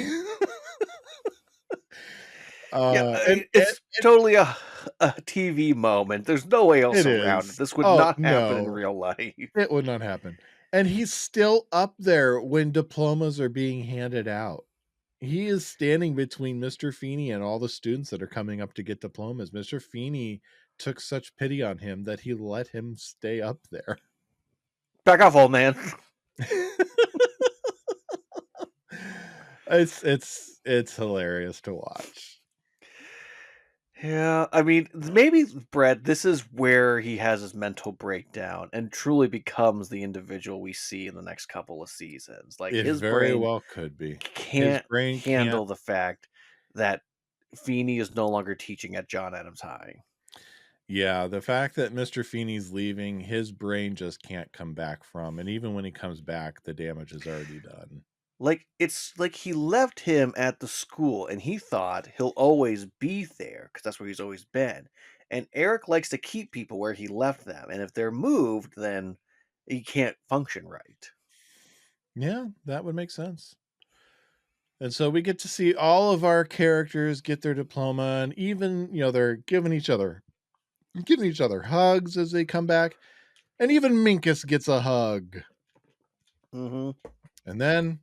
It's totally a TV moment. There's no way else around it. This would not happen in real life. It would not happen. And he's still up there when diplomas are being handed out. He is standing between Mr. Feeny and all the students that are coming up to get diplomas. Mr. Feeny took such pity on him that he let him stay up there. Back off, old man. It's hilarious to watch. Yeah, I mean, maybe, Brett, this is where he has his mental breakdown and truly becomes the individual we see in the next couple of seasons. Like, It his very brain well could be. can't handle the fact that Feeny is no longer teaching at John Adams High. Yeah, the fact that Mr. Feeney's leaving, his brain just can't come back from. And even when he comes back, the damage is already done. Like, it's like he left him at the school and he thought he'll always be there because that's where he's always been. And Eric likes to keep people where he left them. And if they're moved, then he can't function right. Yeah, that would make sense. And so we get to see all of our characters get their diploma, and even, they're giving each other hugs as they come back. And even Minkus gets a hug. And then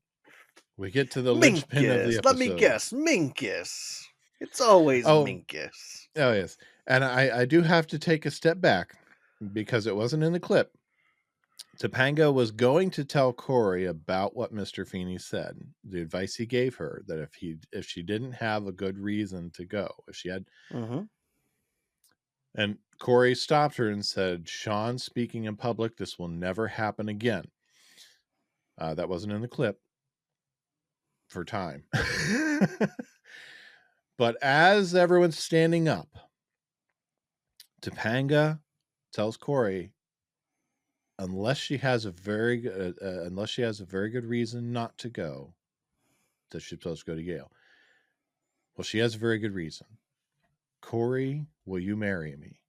we get to the linchpin of the episode. Let me guess, Minkus. It's always Minkus. Oh, yes. And I do have to take a step back because it wasn't in the clip. Topanga was going to tell Cory about what Mr. Feeny said, the advice he gave her, that if she didn't have a good reason to go, if she had... And Cory stopped her and said, Shawn speaking in public, this will never happen again. That wasn't in the clip for time. But as everyone's standing up, Topanga tells Cory, unless she has a very good reason not to go, that she's supposed to go to Yale. Well, she has a very good reason. Cory, will you marry me?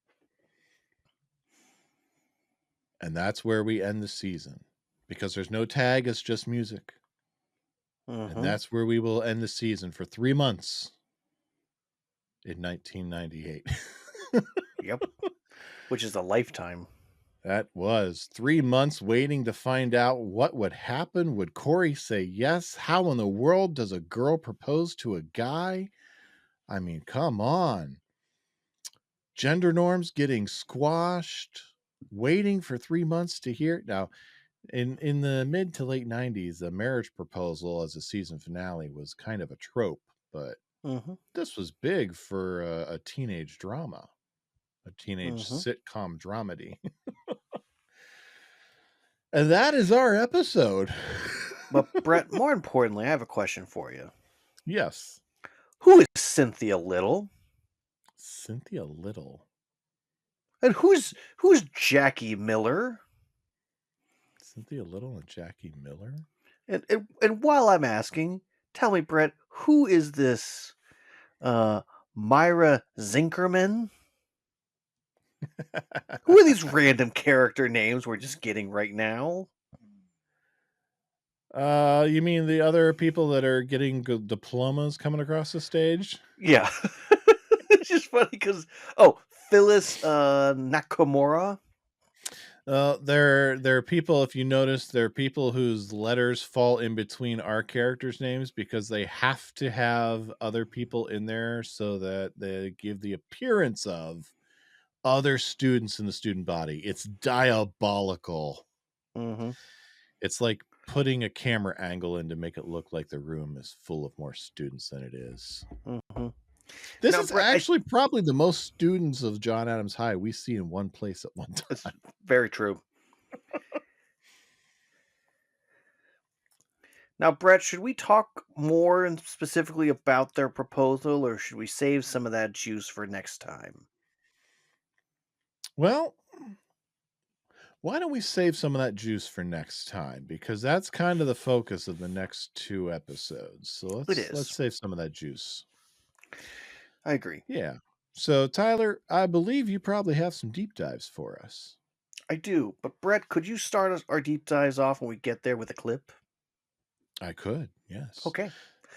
And that's where we end the season, because there's no tag, it's just music. And that's where we will end the season for 3 months in 1998. Yep. Which is a lifetime. That was 3 months waiting to find out what would happen. Would Cory say yes? How in the world does a girl propose to a guy? I mean, come on. Gender norms getting squashed, waiting for 3 months to hear. Now, in the mid to late 90s, the marriage proposal as a season finale was kind of a trope, but this was big for a teenage drama, a teenage sitcom dramedy. And that is our episode. But Brett, more importantly, I have a question for you. Yes. Who is Cynthia Little? Cynthia Little. And who's Jackie Miller? Cynthia Little and Jackie Miller? And while I'm asking, tell me, Brett, who is this Myra Zinkerman? Who are these random character names we're just getting right now? You mean the other people that are getting diplomas coming across the stage? Yeah. It's just funny because Phyllis Nakamura. There are people, if you notice, there are people whose letters fall in between our characters' names because they have to have other people in there so that they give the appearance of other students in the student body. It's diabolical. Mm-hmm. It's like putting a camera angle in to make it look like the room is full of more students than it is. Mm-hmm. This Now, is Brett, actually probably the most students of John Adams High we see in one place at one it's time. very true. Now, Brett, should we talk more and specifically about their proposal, or should we save some of that juice for next time? Well, why don't we save some of that juice for next time? Because that's kind of the focus of the next 2 episodes. So It let's is. save some of that juice. I agree. Yeah. So Tyler, I believe you probably have some deep dives for us. I do. But, Brett, could you start our deep dives off when we get there with a clip? I could, yes. Okay.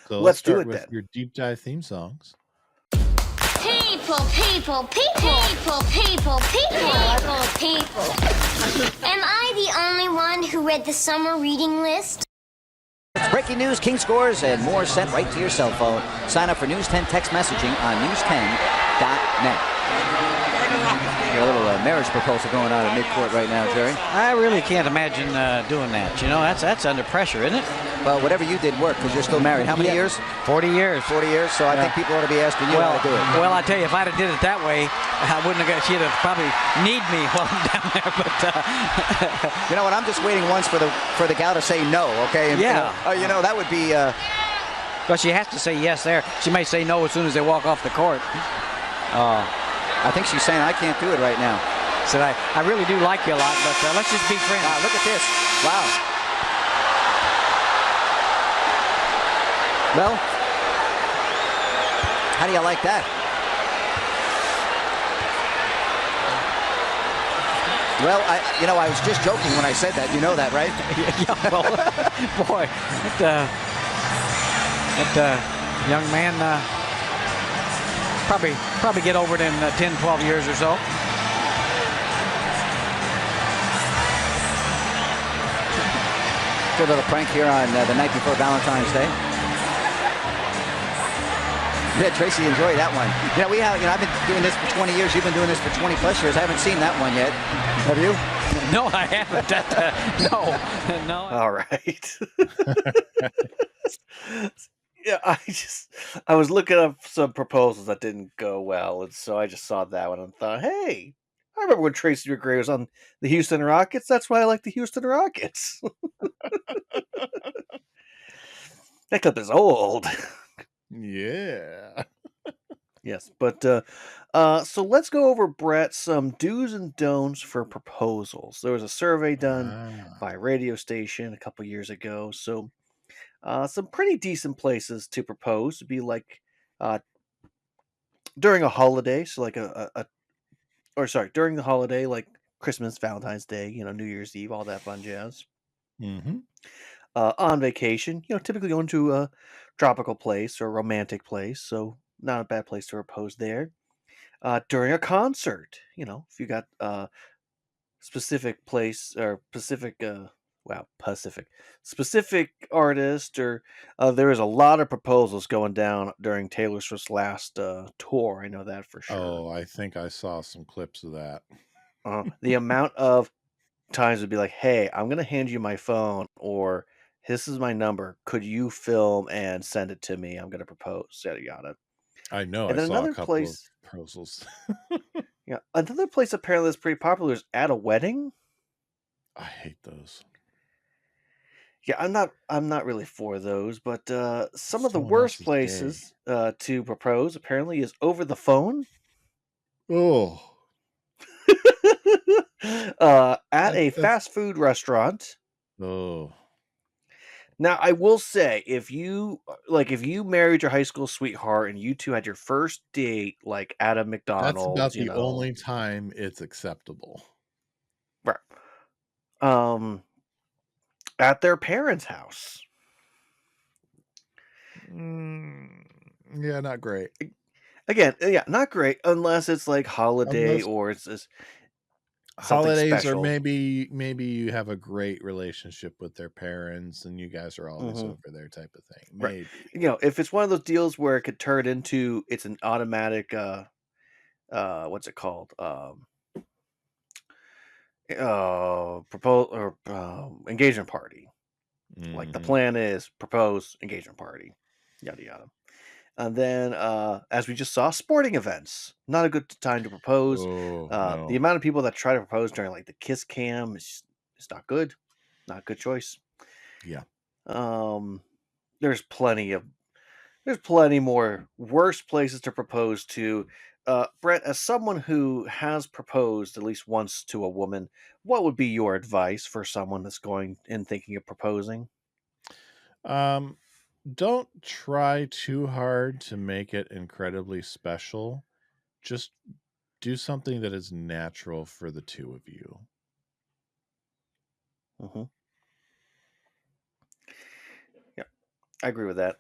So Let's let's do start it with then. your deep dive theme songs. People, people, people, people, people, people, people. Am I the only one who read the summer reading list? Breaking news, king scores, and more sent right to your cell phone. Sign up for News 10 text messaging on news10.net. Got a little marriage proposal going on at mid-court right now, Jerry. I really can't imagine doing that. You know, that's under pressure, isn't it? Well, whatever you did worked because you're still married. How many years? 40 years. 40 years. So I think people ought to be asking you how to do it. Well, I tell you, if I'd have did it that way, I wouldn't have got. She'd have probably need me while I'm down there. But you know what? I'm just waiting once for the gal to say no. Okay. And, yeah. You know that would be. But she has to say yes there. She may say no as soon as they walk off the court. I think she's saying I can't do it right now. Said I really do like you a lot, but let's just be friends. Wow, look at this. Wow. Well, how do you like that? Well, I was just joking when I said that. You know that, right? Yeah, well, boy, that young man probably get over it in 10, 12 years or so. Good little prank here on the night before Valentine's Day. Yeah, Tracy, enjoy that one. You know, I've been doing this for 20 years. You've been doing this for 20 plus years. I haven't seen that one yet. Have you? No, I haven't. No. All right. Yeah, I was looking up some proposals that didn't go well, and so I just saw that one and thought, hey, I remember when Tracy McGrady was on the Houston Rockets. That's why I like the Houston Rockets. That clip is old. Yeah. Yes, but so let's go over, Brett, some do's and don'ts for proposals. There was a survey done by a radio station a couple years ago, so some pretty decent places to propose would be like during a holiday, so like during the holiday, like Christmas, Valentine's Day, New Year's Eve, all that fun jazz. Mm-hmm. On vacation, typically going to a tropical place or a romantic place, so not a bad place to propose there. During a concert, if you got a specific place or specific artist, or there is a lot of proposals going down during Taylor Swift's last tour. I know that for sure. Oh, I think I saw some clips of that. The amount of times would be like, hey, I'm going to hand you my phone, or this is my number. Could you film and send it to me? I'm going to propose, yada, yada. I know. And I then saw a another couple place, of proposals. yeah, another place apparently that's pretty popular is at a wedding. I hate those. Yeah, I'm not really for those, but some of the Someone worst else's places to propose apparently is over the phone. Oh. At a That's- fast food restaurant. Oh. Now, I will say, if you married your high school sweetheart and you two had your first date, like, at a That's about McDonald's, the only time it's acceptable. right, um, at their parents' house. Mm, yeah, not great. Again, yeah, not great unless it's, like, holiday Unless or it's just something holidays, or special. maybe you have a great relationship with their parents and you guys are always Mhm. over there type of thing. Right. Maybe. If it's one of those deals where it could turn into it's an automatic, what's it called? Propose or, engagement party. Like, the Mhm. plan is propose, engagement party, yada, yada. And then, as we just saw, sporting events. Not a good time to propose. Oh, The no. amount of people that try to propose during, like, the kiss cam is not good. Not a good choice. Yeah. Um, there's plenty more worse places to propose to. Brett, as someone who has proposed at least once to a woman, what would be your advice for someone that's going and thinking of proposing? Um, don't try too hard to make it incredibly special. Just do something that is natural for the two of you. Hmm. Yeah, I agree with that.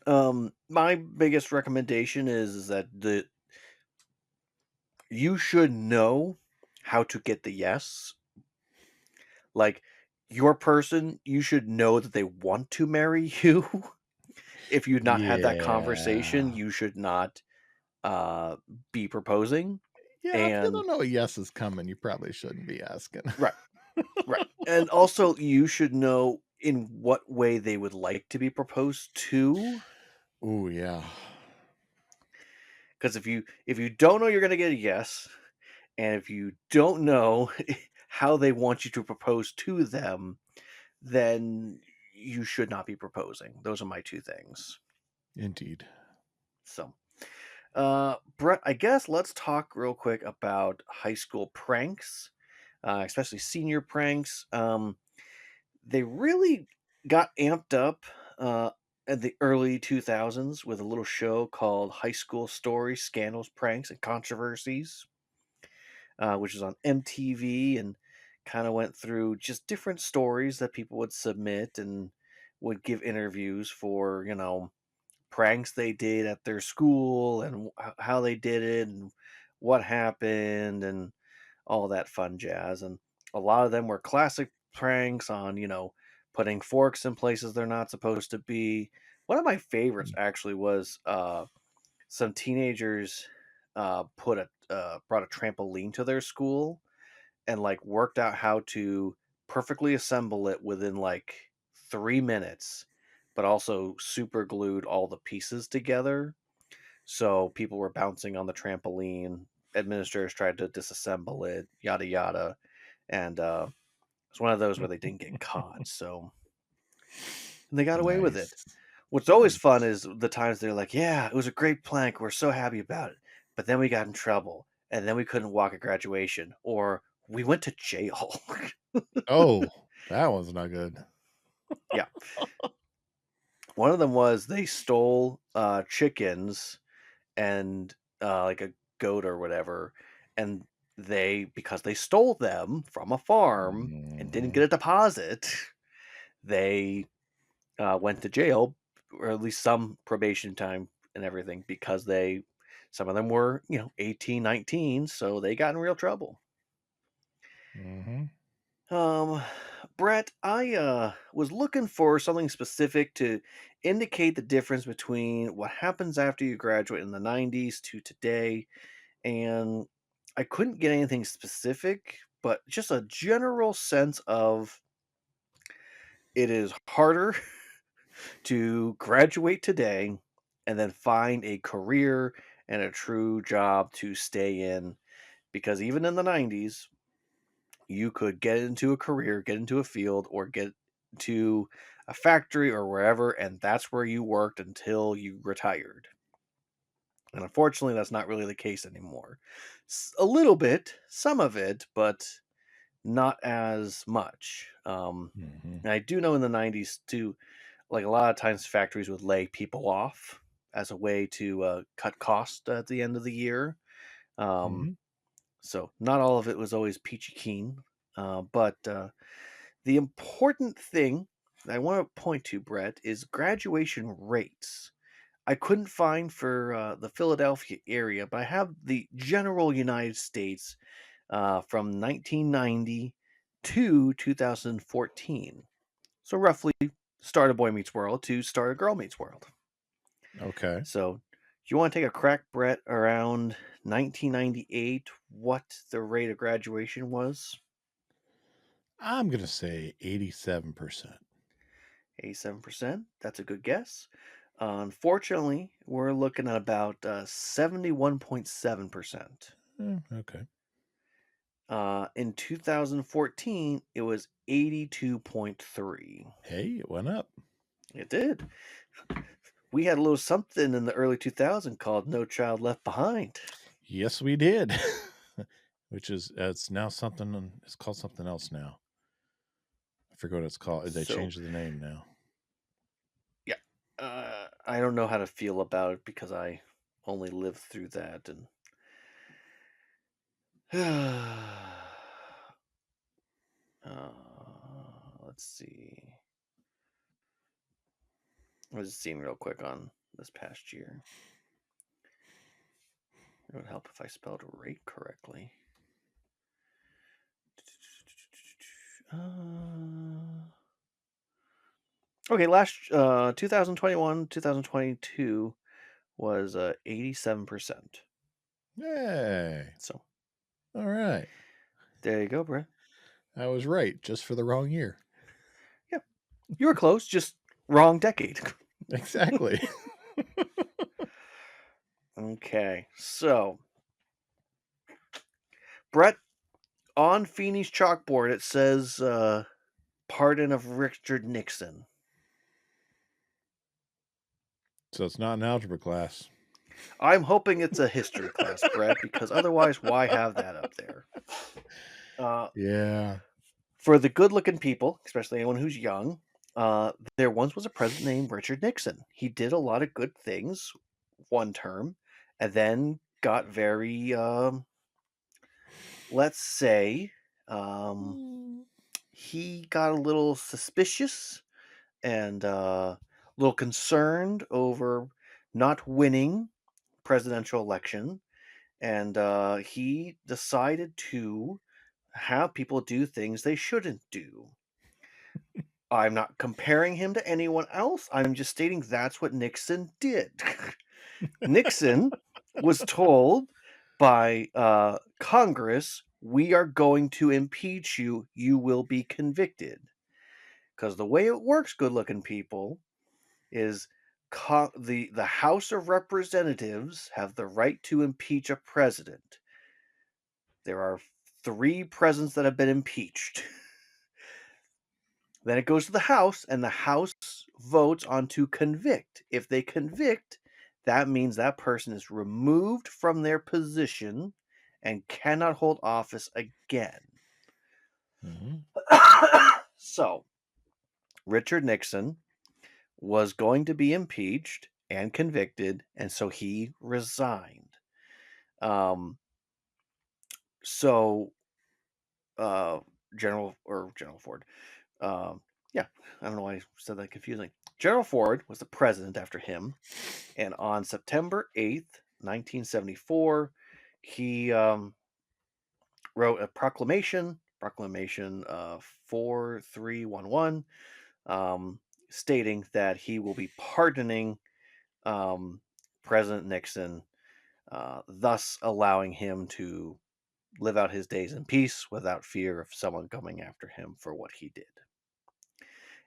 My biggest recommendation is that you should know how to get the yes. Like, your person, you should know that they want to marry you. If you've not had that conversation, Yeah. you should not uh, be proposing. Yeah, if you And don't know a yes is coming, you probably shouldn't be asking. right, right. And also, you should know in what way they would like to be proposed to. Oh, yeah. Because if you don't know you're going to get a yes, and if you don't know how they want you to propose to them, then you should not be proposing. Those are my two things. Indeed. So, Brett, I guess let's talk real quick about high school pranks, especially senior pranks. They really got amped up in the early 2000s with a little show called High School Stories, Scandals, Pranks, and Controversies, which was on MTV and kind of went through just different stories that people would submit and would give interviews for, pranks they did at their school and how they did it and what happened and all that fun jazz. And a lot of them were classic pranks on, putting forks in places they're not supposed to be. One of my favorites actually was some teenagers brought a trampoline to their school and like worked out how to perfectly assemble it within like 3 minutes, but also super glued all the pieces together. So people were bouncing on the trampoline. Administrators tried to disassemble it, yada yada, and it's one of those where they didn't get caught, so they got away with it. Nice. What's always fun Nice. is the times they're like, "Yeah, it was a great plank. We're so happy about it," but then we got in trouble, and then we couldn't walk at graduation, or we went to jail. Oh, that one's not good. Yeah, one of them was they stole chickens and like a goat or whatever, and because they stole them from a farm and didn't Mhm. get a deposit, they went to jail, or at least some probation time and everything, because some of them were 18, 19, so they got in real trouble. Mhm. um Brett, I was looking for something specific to indicate the difference between what happens after you graduate in the 90s to today, and I couldn't get anything specific, but just a general sense of it is harder to graduate today and then find a career and a true job to stay in, because even in the 90s you could get into a career, get into a field, or get to a factory or wherever, and that's where you worked until you retired. And unfortunately that's not really the case anymore. A little bit, some of it, but not as much. Mhm. And I do know in the 90s too, like a lot of times factories would lay people off as a way to cut cost at the end of the year. Mhm. So not all of it was always peachy keen. But the important thing that I want to point to, Brett, is graduation rates. I couldn't find for the Philadelphia area, but I have the general United States from 1990 to 2014. So roughly start a Boy Meets World to start a Girl Meets World. Okay. So do you want to take a crack, Brett, around 1998, what the rate of graduation was? I'm going to say 87%. 87%. That's a good guess. Unfortunately, we're looking at about 71.7%. Okay. In 2014, it was 82.3. Hey, it went up. It did. We had a little something in the early 2000s called No Child Left Behind. Yes, we did. Which is, it's now something, it's called something else now. I forget what it's called. They So, changed the name now. yeah. I don't know how to feel about it because I only lived through that. And let's see. I was just seeing real quick on this past year. It would help if I spelled rate correctly. Okay, last 2021, 2022 was 87%. Yay. So All right. there you go, Brett. I was right, just for the wrong year. Yeah, you were close, just wrong decade. Exactly. Okay, so Brett, on Feeney's chalkboard it says pardon of Richard Nixon. So it's not an algebra class. I'm hoping it's a history class, Brett, because otherwise, why have that up there? Yeah. For the good-looking people, especially anyone who's young, there once was a president named Richard Nixon. He did a lot of good things one term, and then got very, let's say, he got a little suspicious and a little concerned over not winning presidential election, and he decided to have people do things they shouldn't do. I'm not comparing him to anyone else. I'm just stating that's what Nixon did. Nixon was told by Congress, we are going to impeach you. You will be convicted. Because the way it works, good-looking people, is the House of Representatives have the right to impeach a president. There are 3 presidents that have been impeached. Then it goes to the House, and the House votes on to convict. If they convict, that means that person is removed from their position and cannot hold office again. So, Richard Nixon was going to be impeached and convicted, and so he resigned. General Ford. Yeah, I don't know why I said that confusing. General Ford was the president after him, and on September 8th, 1974, he wrote a proclamation 4311, stating that he will be pardoning President Nixon, thus allowing him to live out his days in peace without fear of someone coming after him for what he did.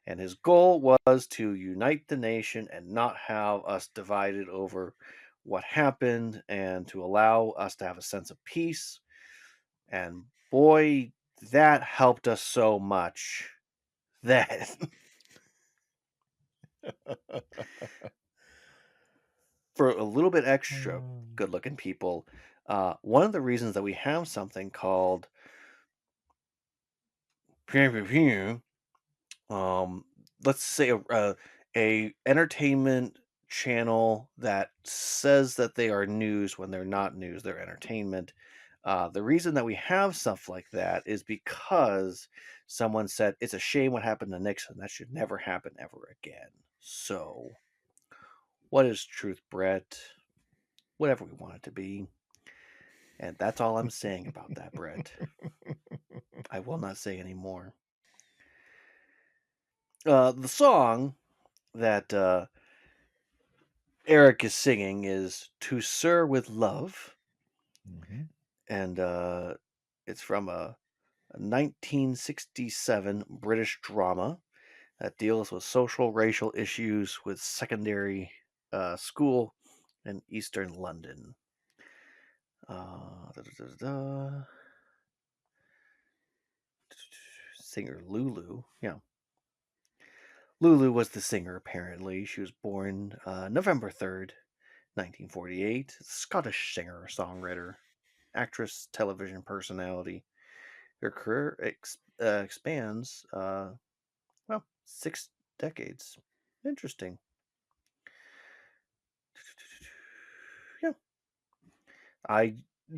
And his goal was to unite the nation and not have us divided over what happened, and to allow us to have a sense of peace. And boy, that helped us so much. That for a little bit extra, good-looking people, one of the reasons that we have something called let's say a entertainment channel that says that they are news when they're not news, they're entertainment. The reason that we have stuff like that is because someone said it's a shame what happened to Nixon. That should never happen ever again. So, what is truth, Brett? Whatever we want it to be. And that's all I'm saying about that, Brett. I will not say any more. The song that Eric is singing is To Sir with Love. And it's from a 1967 British drama that deals with social, racial issues with secondary school in Eastern London. Singer Lulu. Yeah. Lulu was the singer, apparently. She was born November 3rd, 1948. Scottish singer, songwriter, actress, television personality. Her career expands, 6 decades. Interesting. Yeah.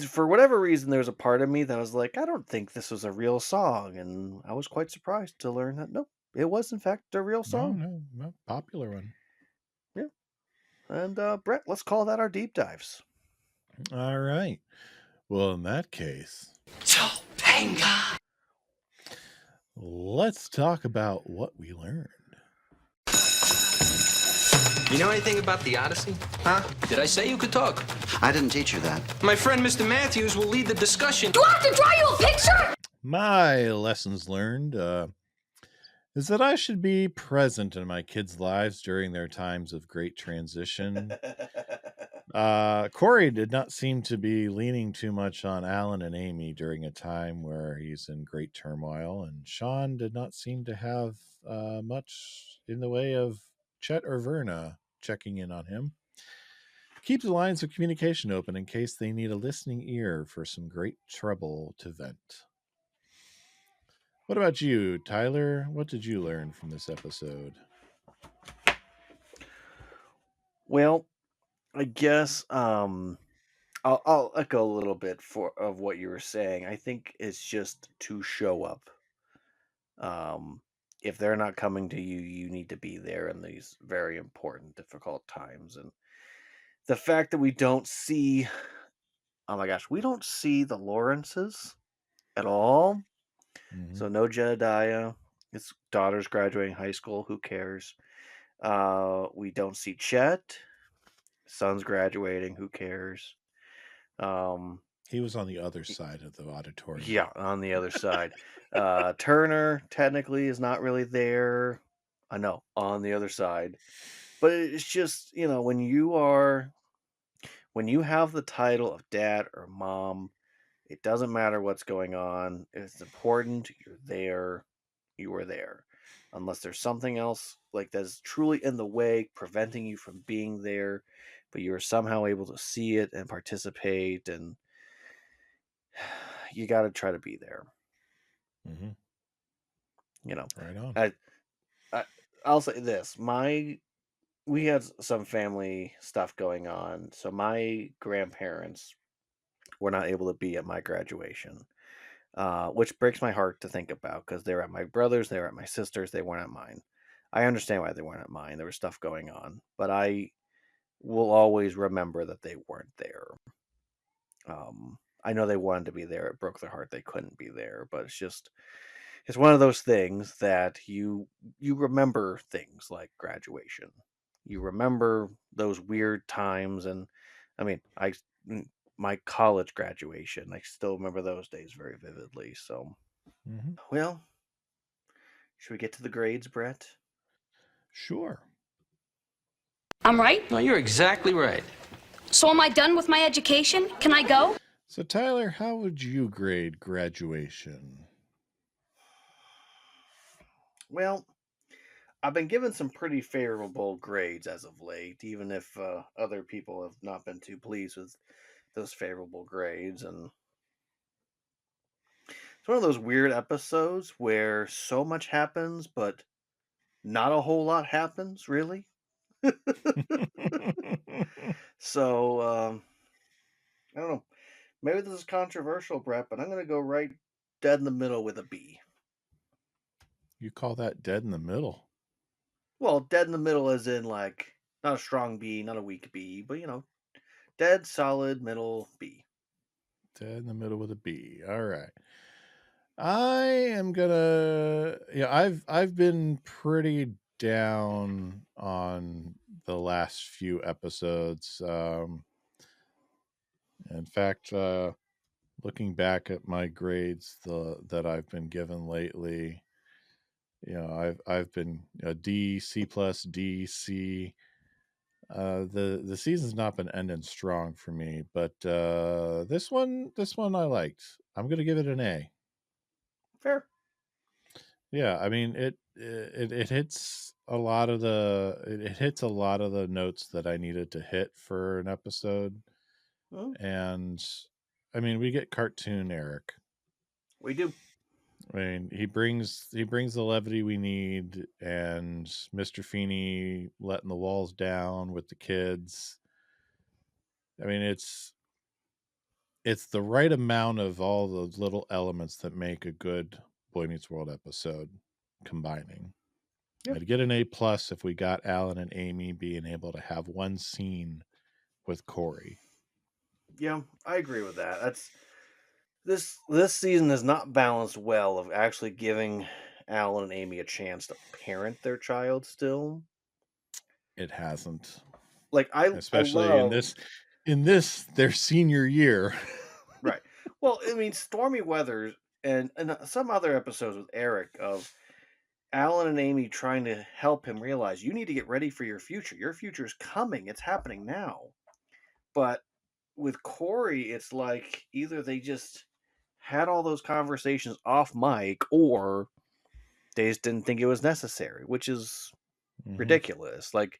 For whatever reason, there was a part of me that was like, I don't think this was a real song. And I was quite surprised to learn that, nope, it was, in fact, a real song. No, popular one. Yeah. And, Brett, let's call that our deep dives. All right. Well, in that case, Topanga! Let's talk about what we learned. You know anything about the Odyssey? Huh? Did I say you could talk? I didn't teach you that. My friend Mr. Matthews will lead the discussion. Do I have to draw you a picture? My lessons learned is that I should be present in my kids' lives during their times of great transition. Cory did not seem to be leaning too much on Alan and Amy during a time where he's in great turmoil, and Shawn did not seem to have much in the way of Chet or Verna checking in on him. Keep the lines of communication open in case they need a listening ear for some great trouble to vent. What about you, Tyler? What did you learn from this episode? Well, I guess I'll echo a little bit of what you were saying. I think it's just to show up. If they're not coming to you, you need to be there in these very important, difficult times. And the fact that we don't see, oh my gosh, we don't see the Lawrences at all. So no Jedediah. His daughter's graduating high school. Who cares? We don't see Chet. Son's graduating. Who cares? He was on the other side of the auditorium. Yeah, on the other side. Turner technically is not really there. I know, on the other side. But it's just, when you have the title of dad or mom, it doesn't matter what's going on. It's important you're there. You are there. Unless there's something else like that's truly in the way, preventing you from being there, but you are somehow able to see it and participate, and you got to try to be there. Mm-hmm. Right on. I'll say this: we had some family stuff going on, so my grandparents were not able to be at my graduation, which breaks my heart to think about because they were at my brother's, they were at my sister's, they weren't at mine. I understand why they weren't at mine. There was stuff going on, but I will always remember that they weren't there. I know they wanted to be there. It broke their heart they couldn't be there, but it's one of those things that you remember things like graduation. You remember those weird times, and I mean, my college graduation, I still remember those days very vividly. So, Well, should we get to the grades, Brett? Sure. I'm right? No, you're exactly right. So am I done with my education? Can I go? So, Tyler, how would you grade graduation? Well, I've been given some pretty favorable grades as of late, even if other people have not been too pleased with those favorable grades. And it's one of those weird episodes where so much happens, but not a whole lot happens, really. So, I don't know. Maybe this is controversial, Brett, but I'm going to go right dead in the middle with a B. You call that dead in the middle? Well, dead in the middle as in, like, not a strong B, not a weak B, but, dead, solid, middle B. Dead in the middle with a B. All right. I am gonna. I've been pretty down on the last few episodes. In fact, looking back at my grades that I've been given lately, I've been a D, C plus, D, C. The season's not been ending strong for me, but this one I liked. I'm gonna give it an A. Fair. Yeah, I mean it hits a lot of the notes that I needed to hit for an episode. Well, And I mean, we get cartoon Eric. we do. I mean, he brings the levity we need, and Mr. Feeny letting the walls down with the kids. I mean, it's the right amount of all those little elements that make a good Boy Meets World episode combining. Yep. I'd get an A+ if we got Alan and Amy being able to have one scene with Cory. Yeah, I agree with that. That's this season is not balanced well of actually giving Alan and Amy a chance to parent their child still. It hasn't. Like Especially I love, in this their senior year. right. Well, I mean, stormy weather and some other episodes with Eric of Alan and Amy trying to help him realize you need to get ready for your future. Your future's coming. It's happening now. But with Cory, it's like either they just had all those conversations off mic or they just didn't think it was necessary, which is ridiculous. Like,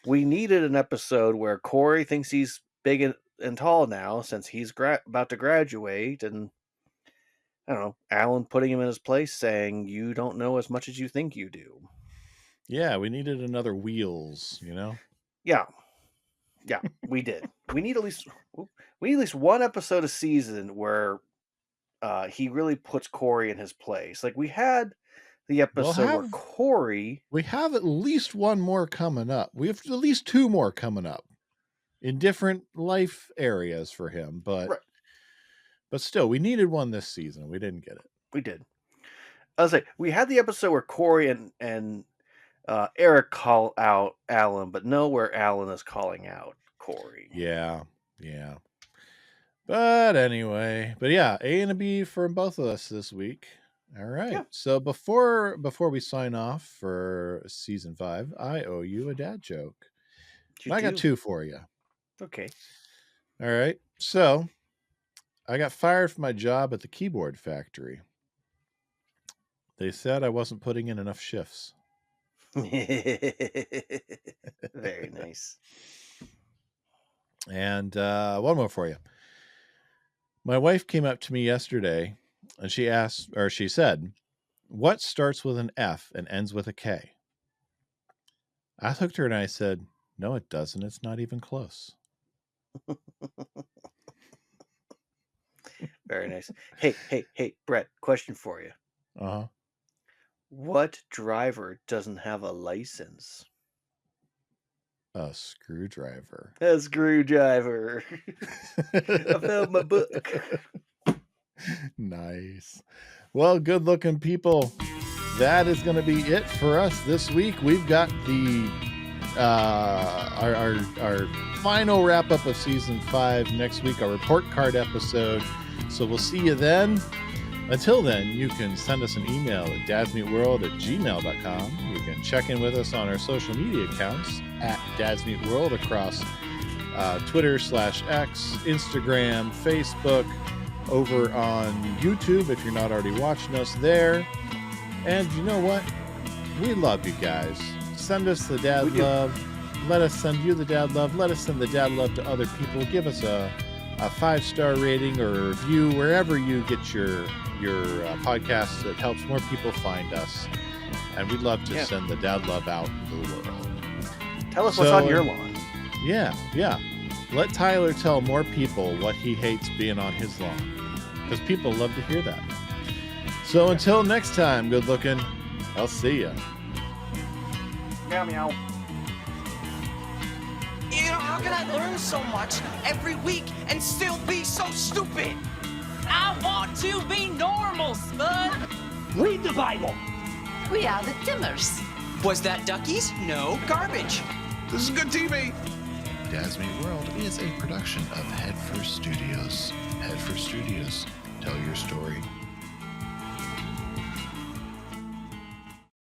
we needed an episode where Cory thinks he's big and tall now since he's about to graduate, and I don't know, Alan putting him in his place saying, you don't know as much as you think you do. Yeah, we needed another Wheels, Yeah, we did. We need at least one episode a season where he really puts Cory in his place. Like, we had the episode where Cory. We have at least one more coming up. We have at least two more coming up in different life areas for him, but Right. But still, we needed one this season. We didn't get it. We did. I was like, we had the episode where Cory and Eric call out Alan, but no, where Alan is calling out Cory. Yeah. But anyway, A and a B for both of us this week. All right. Yeah. So before we sign off for season 5, I owe you a dad joke. I got 2 for you. Okay. All right. So I got fired from my job at the keyboard factory. They said I wasn't putting in enough shifts. Very nice. And one more for you. My wife came up to me yesterday and she said, what starts with an F and ends with a K? I looked at her and I said, no, it doesn't. It's not even close. Very nice. Hey, Brett, question for you. Uh-huh. What driver doesn't have a license? A screwdriver. A screwdriver. I found my book. Nice. Well, good looking people. That is going to be it for us this week. We've got the our final wrap up of season 5 next week, our report card episode. So we'll see you then. Until then, you can send us an email at dadsmeetworld@gmail.com. You can check in with us on our social media accounts at dadsmeetworld across Twitter /X, Instagram, Facebook, over on YouTube if you're not already watching us there. And you know what? We love you guys. Send us the dad love. Let us send you the dad love. Let us send the dad love to other people. Give us a 5-star rating or a review wherever you get your podcasts. It helps more people find us. And we'd love to Yeah. send the dad love out into the world. Tell us what's So, on your lawn. Yeah. Let Tyler tell more people what he hates being on his lawn. Because people love to hear that. So until next time, good looking, I'll see ya. Meow meow. You know, how can I learn so much every week and still be so stupid? I want to be normal, Spud. Read the Bible. We are the Timmers. Was that duckies? No, garbage. This is good TV. Dads Meet World is a production of Headfirst Studios. Headfirst Studios, tell your story.